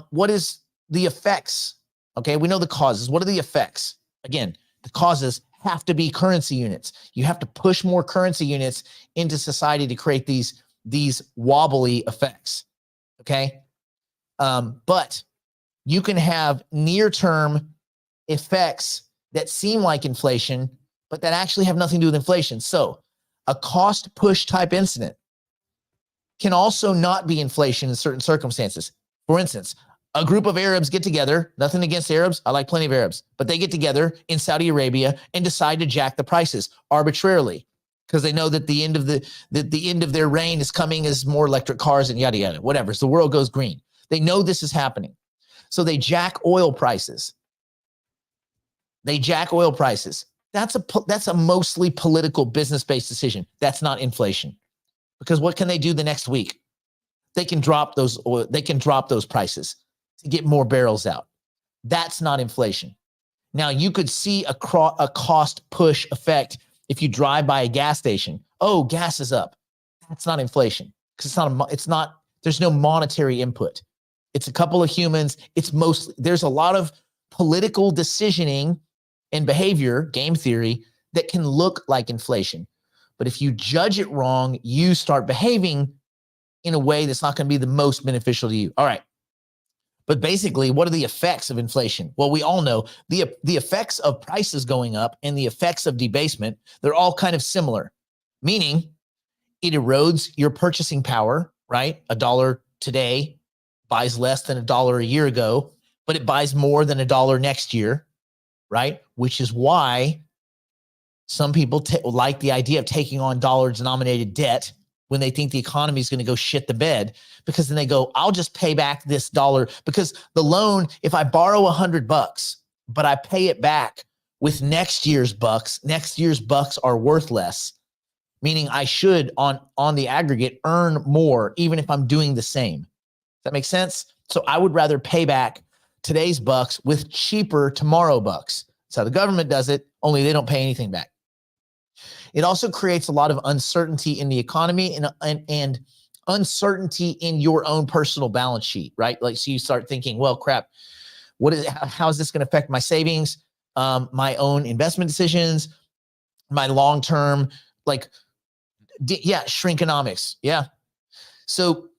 What is the effects? Okay, we know the causes. What are the effects? Again, the causes have to be currency units. You have to push more currency units into society to create these wobbly effects. Okay. But you can have near-term effects that seem like inflation, but that actually have nothing to do with inflation. So a cost push type incident can also not be inflation in certain circumstances. For instance, a group of Arabs get together, nothing against Arabs, I like plenty of Arabs, but they get together in Saudi Arabia and decide to jack the prices arbitrarily because they know that the end of their reign is coming as more electric cars and yada, yada, whatever. So the world goes green. They know this is happening. So they jack oil prices. That's a mostly political business-based decision. That's not inflation. Because what can they do the next week? They can drop those prices to get more barrels out. That's not inflation. Now you could see a cost push effect if you drive by a gas station. Oh, gas is up. That's not inflation because there's no monetary input. It's a couple of humans. There's a lot of political decisioning and behavior, game theory, that can look like inflation. But if you judge it wrong, you start behaving in a way that's not going to be the most beneficial to you. All right. But basically, what are the effects of inflation? Well, we all know the effects of prices going up and the effects of debasement, they're all kind of similar, meaning it erodes your purchasing power, right? $1 today buys less than $1 a year ago, but it buys more than $1 next year, right? Which is why some people like the idea of taking on dollar-denominated debt when they think the economy is going to go shit the bed, because then they go, I'll just pay back this dollar, because the loan, if I borrow $100, but I pay it back with next year's bucks are worth less, meaning I should on the aggregate earn more, even if I'm doing the same. Does that make sense? So I would rather pay back today's bucks with cheaper tomorrow bucks. That's how the government does it, only they don't pay anything back. It also creates a lot of uncertainty in the economy and uncertainty in your own personal balance sheet, right? Like, so you start thinking, well, crap, how is this going to affect my savings, my own investment decisions, my long-term, like, shrinkonomics. Yeah. So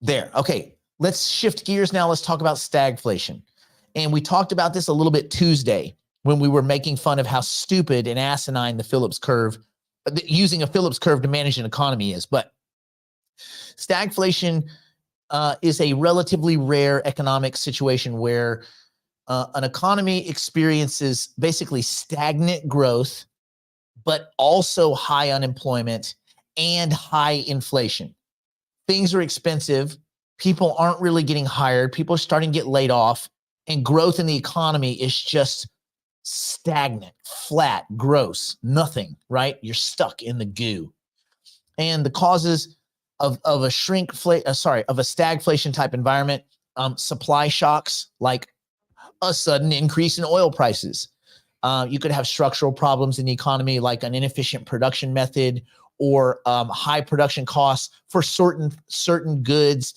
there. Okay. Let's shift gears now. Let's talk about stagflation. And we talked about this a little bit Tuesday when we were making fun of how stupid and asinine the Phillips curve, using a Phillips curve to manage an economy is. But stagflation is a relatively rare economic situation where an economy experiences basically stagnant growth, but also high unemployment and high inflation. Things are expensive. People aren't really getting hired. People are starting to get laid off, and growth in the economy is just stagnant, flat, gross, nothing, right? You're stuck in the goo. And the causes of a stagflation type environment, supply shocks, like a sudden increase in oil prices. You could have structural problems in the economy, like an inefficient production method or high production costs for certain goods.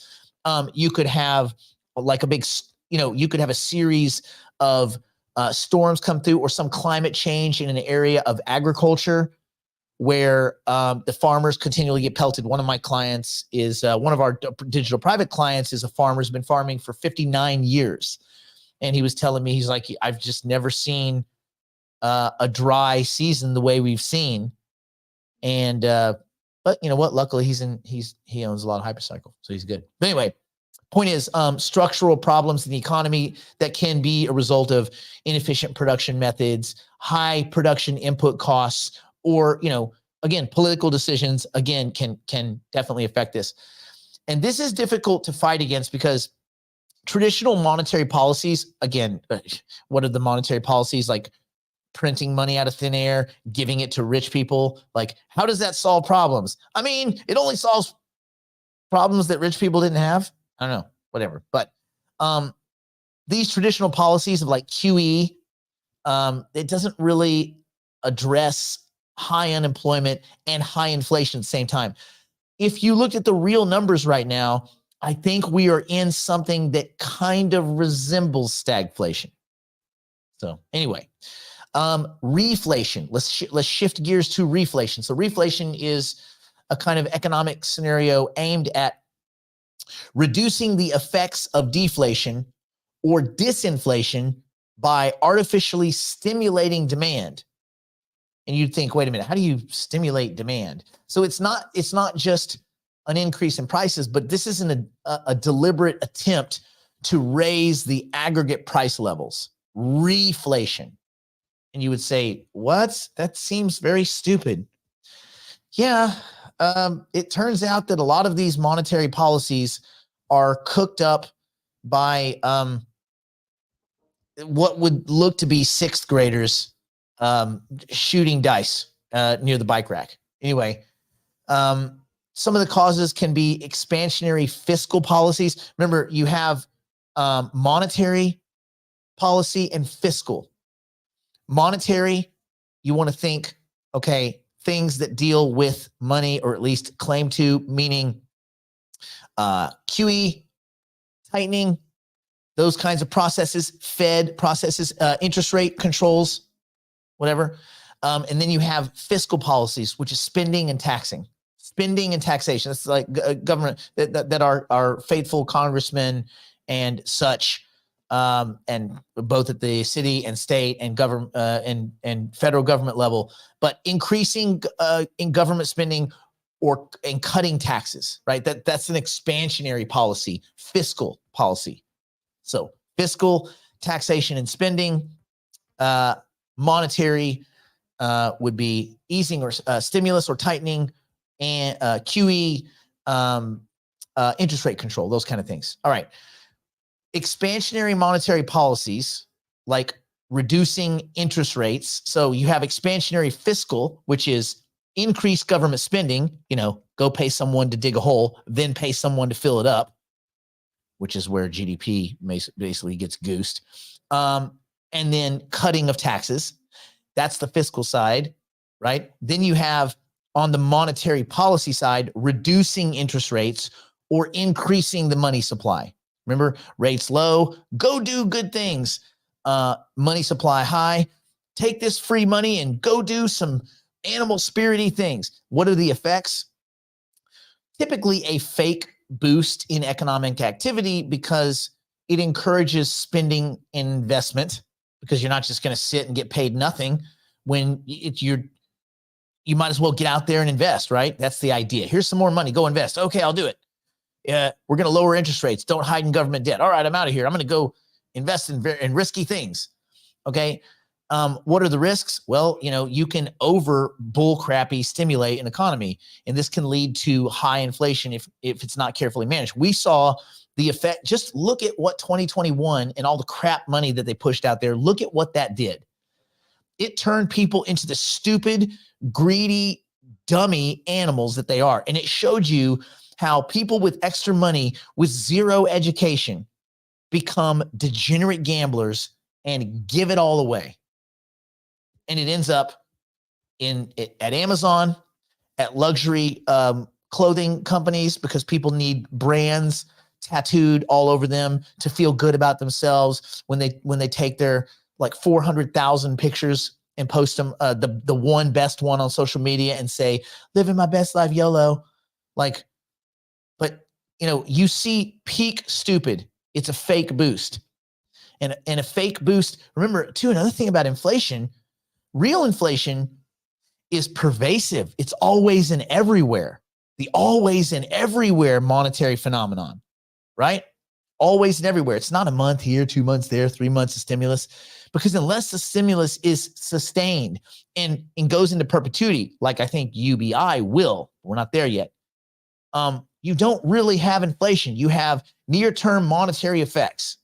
You could have like you could have a series of storms come through, or some climate change in an area of agriculture where the farmers continually get pelted. One of my clients is one of our digital private clients is a farmer who's been farming for 59 years. And he was telling me, he's like, I've just never seen a dry season the way we've seen. And, but you know what? Luckily he owns a lot of hypercycle, so he's good. But anyway, point is, structural problems in the economy that can be a result of inefficient production methods, high production input costs, or, again, political decisions, again, can definitely affect this. And this is difficult to fight against because traditional monetary policies, again, what are the monetary policies? Like printing money out of thin air, giving it to rich people. Like, how does that solve problems? I mean, it only solves problems that rich people didn't have. I don't know, whatever. But these traditional policies of like QE, it doesn't really address high unemployment and high inflation at the same time. If you looked at the real numbers right now, I think we are in something that kind of resembles stagflation. So anyway, reflation. Let's shift gears to reflation. So reflation is a kind of economic scenario aimed at reducing the effects of deflation or disinflation by artificially stimulating demand. And you'd think, wait a minute, how do you stimulate demand? So it's not just an increase in prices, but this is a deliberate attempt to raise the aggregate price levels, reflation. And you would say, what? That seems very stupid. Yeah, it turns out that a lot of these monetary policies are cooked up by what would look to be sixth graders shooting dice near the bike rack. Anyway, some of the causes can be expansionary fiscal policies. Remember, you have monetary policy and fiscal. Monetary, you want to think, okay, things that deal with money, or at least claim to, meaning QE, tightening, those kinds of processes, Fed processes, interest rate controls, whatever. And then you have fiscal policies, which is spending and taxing. Spending and taxation. It's like government that our faithful congressmen and such, and both at the city and state and government and federal government level, but increasing in government spending and cutting taxes, right? That's an expansionary policy, fiscal policy. So fiscal, taxation, and spending. Monetary would be easing or stimulus or tightening and QE, interest rate control, those kind of things. All right. Expansionary monetary policies like reducing interest rates. So you have expansionary fiscal, which is increased government spending, go pay someone to dig a hole, then pay someone to fill it up, which is where GDP basically gets goosed. And then cutting of taxes. That's the fiscal side, right? Then you have on the monetary policy side, reducing interest rates or increasing the money supply. Remember, rates low, go do good things. Money supply high, take this free money and go do some animal spirity things. What are the effects? Typically a fake boost in economic activity because it encourages spending and investment, because you're not just going to sit and get paid nothing when you might as well get out there and invest, right? That's the idea. Here's some more money, go invest. Okay, I'll do it. We're going to lower interest rates. Don't hide in government debt. All right, I'm out of here. I'm going to go invest in risky things. Okay. What are the risks? Well, you can over bullcrappy stimulate an economy, and this can lead to high inflation if it's not carefully managed. We saw the effect. Just look at what 2021 and all the crap money that they pushed out there. Look at what that did. It turned people into the stupid, greedy, dummy animals that they are. And it showed you how people with extra money with zero education become degenerate gamblers and give it all away. And it ends up at Amazon, at luxury clothing companies, because people need brands tattooed all over them to feel good about themselves when they take their like 400,000 pictures and post them, the one best one on social media, and say, living my best life, YOLO. But you see peak stupid. It's a fake boost. And a fake boost. Remember, too, another thing about inflation, real inflation is pervasive. It's always and everywhere. The always and everywhere monetary phenomenon, right? Always and everywhere. It's not a month here, 2 months there, 3 months of stimulus. Because unless the stimulus is sustained and goes into perpetuity, like I think UBI will, we're not there yet, you don't really have inflation. You have near-term monetary effects.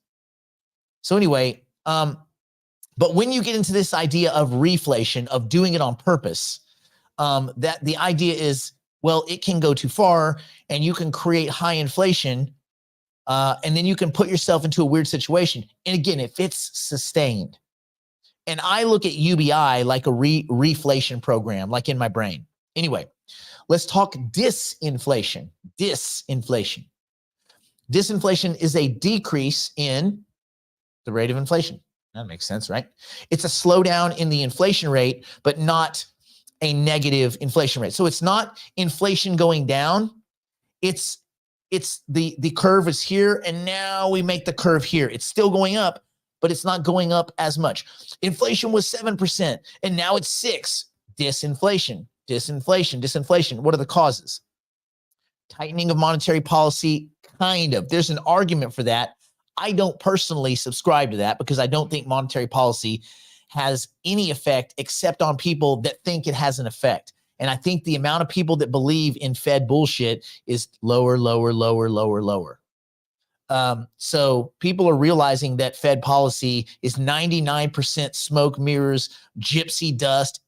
So anyway, but when you get into this idea of reflation, of doing it on purpose, that the idea is, well, it can go too far and you can create high inflation, and then you can put yourself into a weird situation. And again, if it's sustained, and I look at UBI like a reflation program, like in my brain. Anyway, let's talk disinflation. Disinflation. Disinflation is a decrease in the rate of inflation. That makes sense, right? It's a slowdown in the inflation rate, but not a negative inflation rate. So it's not inflation going down. It's the curve is here, and now we make the curve here. It's still going up, but it's not going up as much. Inflation was 7%, and now it's 6%. Disinflation, disinflation, disinflation. What are the causes? Tightening of monetary policy, kind of. There's an argument for that. I don't personally subscribe to that because I don't think monetary policy has any effect except on people that think it has an effect. And I think the amount of people that believe in Fed bullshit is lower, lower, lower, lower, lower. So people are realizing that Fed policy is 99% smoke mirrors, gypsy dust,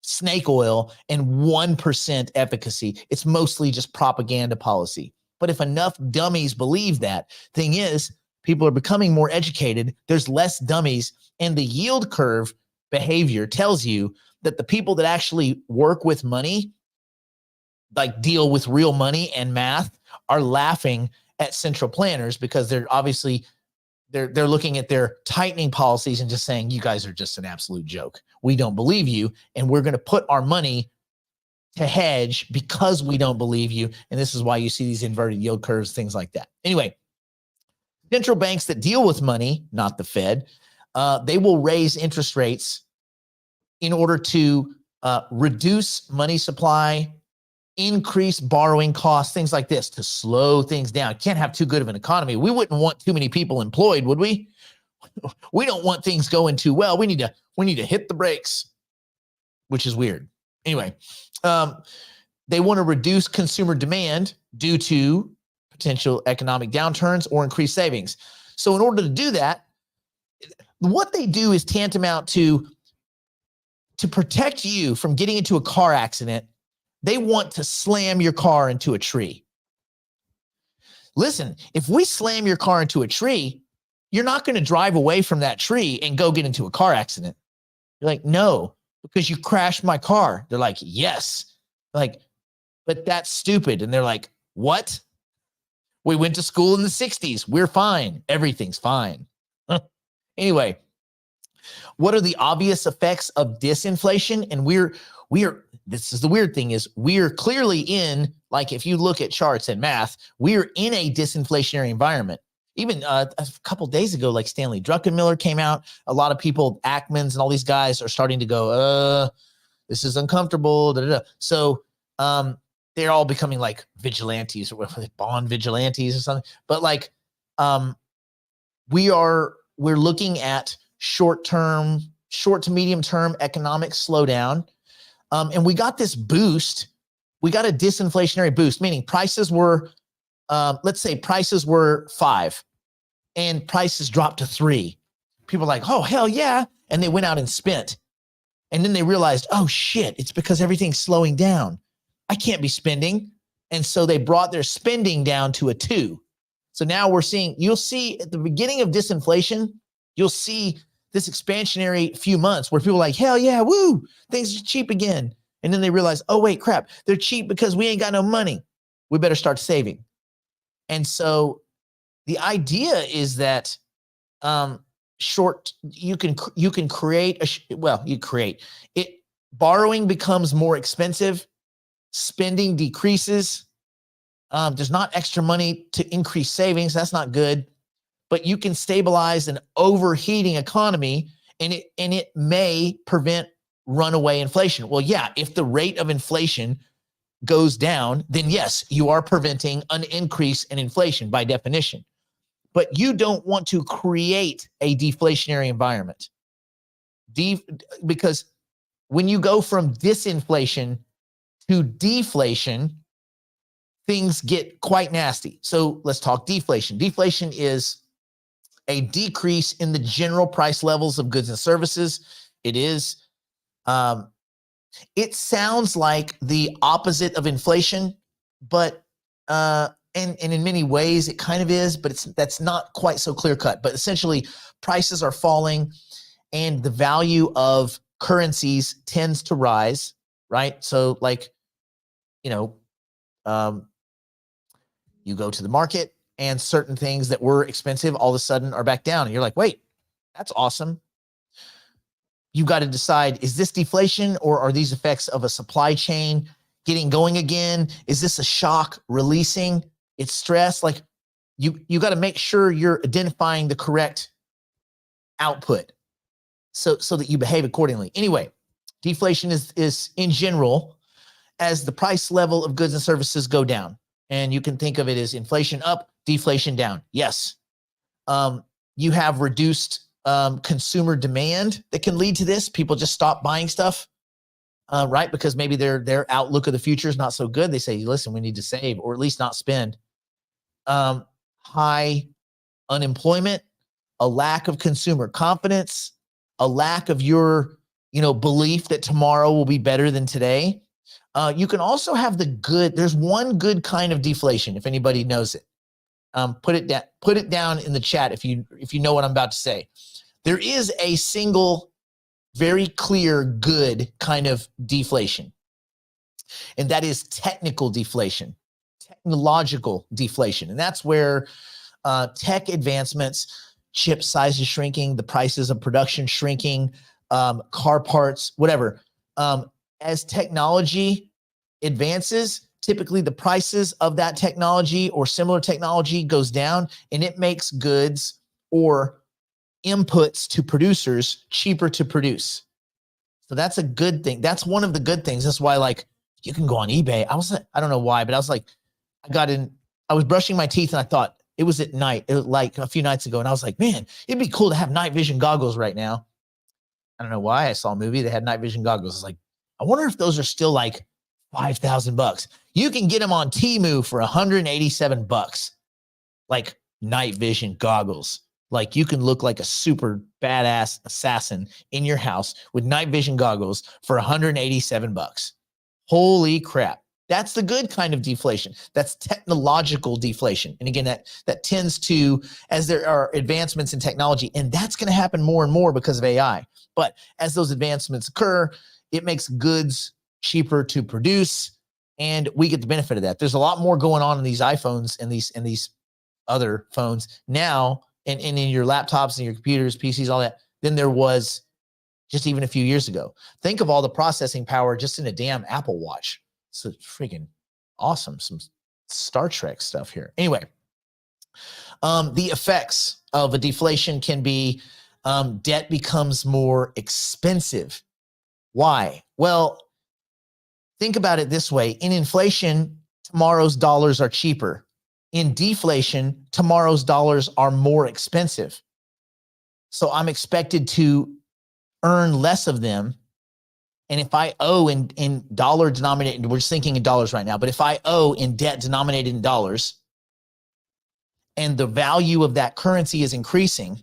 snake oil, and 1% efficacy. It's mostly just propaganda policy. But if enough dummies believe that, thing is, people are becoming more educated. There's less dummies, and the yield curve behavior tells you that the people that actually work with money, like deal with real money and math, are laughing at central planners because they're obviously they're looking at their tightening policies and just saying, you guys are just an absolute joke. We don't believe you, and we're going to put our money to hedge because we don't believe you. And this is why you see these inverted yield curves, things like that. Anyway, central banks that deal with money, not the Fed, they will raise interest rates in order to reduce money supply, increase borrowing costs, things like this, to slow things down. Can't have too good of an economy. We wouldn't want too many people employed, would we? We don't want things going too well. We need to hit the brakes, which is weird. Anyway, They want to reduce consumer demand due to potential economic downturns or increased savings. So in order to do that, what they do is tantamount to protect you from getting into a car accident. They want to slam your car into a tree. Listen, if we slam your car into a tree, you're not going to drive away from that tree and go get into a car accident. You're like, no, because you crashed my car. They're like, yes. Like, but that's stupid. And they're like, what? We went to school in the 60s. We're fine. Everything's fine. Anyway, what are the obvious effects of disinflation? And this is the weird thing is we're clearly in, like, if you look at charts and math, we're in a disinflationary environment. Even a couple days ago, like Stanley Druckenmiller came out. A lot of people, Ackmans and all these guys are starting to go, this is uncomfortable. Da, da, da. So they're all becoming like vigilantes or whatever, bond vigilantes or something. But like we're looking at short to medium term economic slowdown. And we got this boost. We got a disinflationary boost, meaning prices were, let's say prices were 5 and prices dropped to 3. People are like, oh, hell yeah. And they went out and spent. And then they realized, oh shit, it's because everything's slowing down. I can't be spending. And so they brought their spending down to a 2. So now you'll see at the beginning of disinflation, you'll see this expansionary few months where people are like, hell yeah, woo, things are cheap again. And then they realize, oh wait, crap, they're cheap because we ain't got no money. We better start saving. And so the idea is that you can create borrowing becomes more expensive, spending decreases. There's not extra money to increase savings. That's not good. But you can stabilize an overheating economy, and it may prevent runaway inflation. Well, yeah, if the rate of inflation goes down, then yes, you are preventing an increase in inflation by definition. But you don't want to create a deflationary environment. Because when you go from disinflation to deflation, things get quite nasty. So let's talk deflation. Deflation is a decrease in the general price levels of goods and services. It is, it sounds like the opposite of inflation, but, and in many ways it kind of is, but that's not quite so clear cut. But essentially prices are falling and the value of currencies tends to rise, right? So like, you go to the market and certain things that were expensive all of a sudden are back down. And you're like, wait, that's awesome. You got to decide, is this deflation or are these effects of a supply chain getting going again? Is this a shock releasing? It's stress. Like you got to make sure you're identifying the correct output so that you behave accordingly. Anyway, deflation is in general as the price level of goods and services go down. And you can think of it as inflation up, deflation down. Yes. You have reduced consumer demand that can lead to this. People just stop buying stuff, right? Because maybe their outlook of the future is not so good. They say, listen, we need to save or at least not spend. High unemployment, a lack of consumer confidence, a lack of your, belief that tomorrow will be better than today. You can also have there's one good kind of deflation, if anybody knows it. Put it down in the chat if you know what I'm about to say. There is a single, very clear, good kind of deflation. And that is technical deflation, technological deflation. And that's where tech advancements, chip sizes shrinking, the prices of production shrinking, car parts, whatever. As technology advances, typically the prices of that technology or similar technology goes down, and it makes goods or inputs to producers cheaper to produce. So that's a good thing. That's one of the good things. That's why, like, you can go on eBay. I don't know why, but I was like, I was brushing my teeth and I thought it was at night, like a few nights ago. And I was like, man, it'd be cool to have night vision goggles right now. I don't know why. I saw a movie that had night vision goggles. I was like, I wonder if those are still like $5,000. You can get them on Temu for $187, like night vision goggles. Like you can look like a super badass assassin in your house with night vision goggles for $187. Holy crap. That's the good kind of deflation. That's technological deflation. And again, that tends to, as there are advancements in technology, and that's going to happen more and more because of AI. But as those advancements occur, it makes goods cheaper to produce, and we get the benefit of that. There's a lot more going on in these iPhones and these other phones now, and in your laptops and your computers, PCs, all that, than there was just even a few years ago. Think of all the processing power just in a damn Apple Watch. It's freaking awesome. Some Star Trek stuff here. Anyway, the effects of a deflation can be debt becomes more expensive. Why? Well, think about it this way. In inflation, tomorrow's dollars are cheaper. In deflation, tomorrow's dollars are more expensive. So I'm expected to earn less of them. And if I owe in dollar denominated, we're just thinking in dollars right now, but if I owe in debt denominated in dollars and the value of that currency is increasing,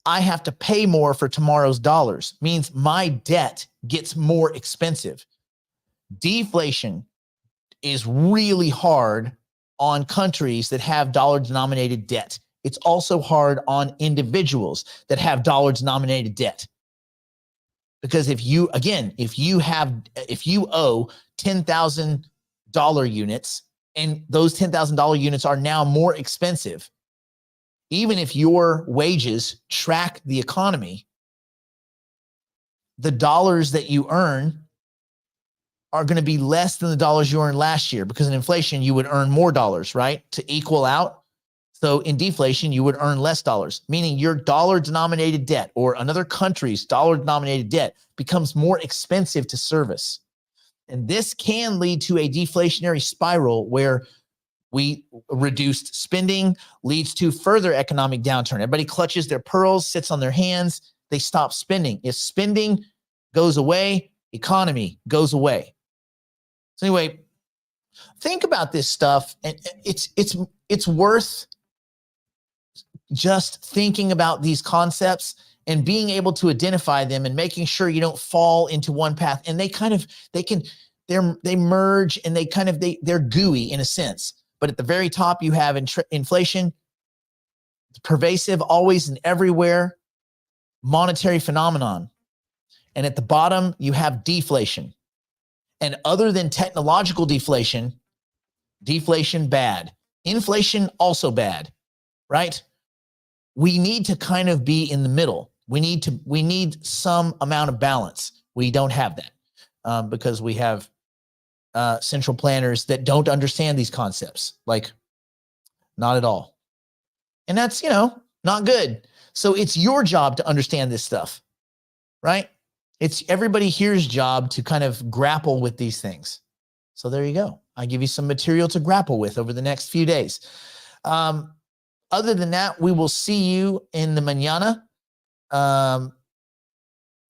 I have to pay more for tomorrow's dollars. Means my debt gets more expensive. Deflation is really hard on countries that have dollar denominated debt. It's also hard on individuals that have dollar denominated debt. Because if you owe $10,000 units and those $10,000 units are now more expensive, even if your wages track the economy, the dollars that you earn are going to be less than the dollars you earned last year, because in inflation, you would earn more dollars, right? To equal out. So in deflation, you would earn less dollars, meaning your dollar denominated debt or another country's dollar denominated debt becomes more expensive to service. And this can lead to a deflationary spiral where reduced spending leads to further economic downturn. Everybody clutches their pearls, sits on their hands. They stop spending. If spending goes away, economy goes away. So anyway, think about this stuff, and it's worth just thinking about these concepts and being able to identify them and making sure you don't fall into one path. And they merge, and they're gooey in a sense. But at the very top, you have inflation, pervasive, always and everywhere, monetary phenomenon. And at the bottom, you have deflation. And other than technological deflation bad. Inflation also bad, right? We need to kind of be in the middle. We need some amount of balance. We don't have that because we have central planners that don't understand these concepts, like not at all. And that's, not good. So it's your job to understand this stuff, right? It's everybody here's job to kind of grapple with these things. So there you go. I give you some material to grapple with over the next few days. Other than that, we will see you in the mañana.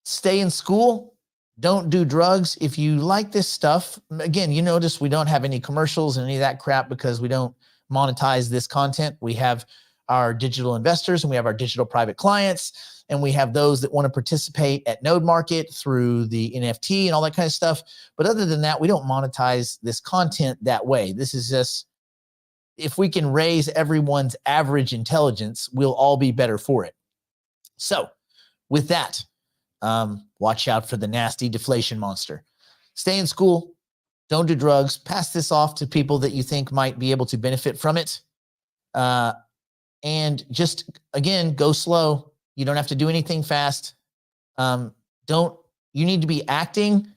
Stay in school. Don't do drugs. If you like this stuff, again, you notice we don't have any commercials and any of that crap because we don't monetize this content. We have our digital investors and we have our digital private clients, and we have those that want to participate at Node Market through the NFT and all that kind of stuff. But other than that, we don't monetize this content that way. This is just, if we can raise everyone's average intelligence, we'll all be better for it. So with that, watch out for the nasty deflation monster. Stay in school. Don't do drugs. Pass this off to people that you think might be able to benefit from it. And just, again, go slow. You don't have to do anything fast. You need to be acting,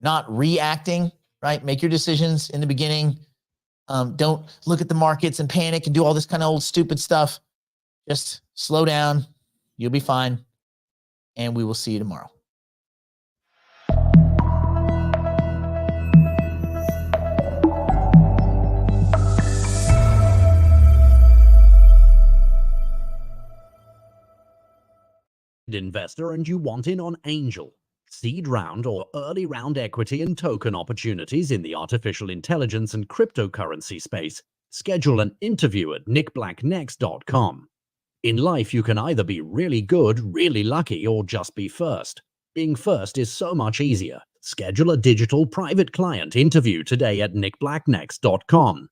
not reacting, right? Make your decisions in the beginning. Don't look at the markets and panic and do all this kind of old stupid stuff. Just slow down. You'll be fine. And we will see you tomorrow. Investor and you want in on Angel. seed round or early round equity and token opportunities in the artificial intelligence and cryptocurrency space, schedule an interview at nickblacknext.com. In life, you can either be really good, really lucky, or just be first. Being first is so much easier. Schedule a digital private client interview today at nickblacknext.com.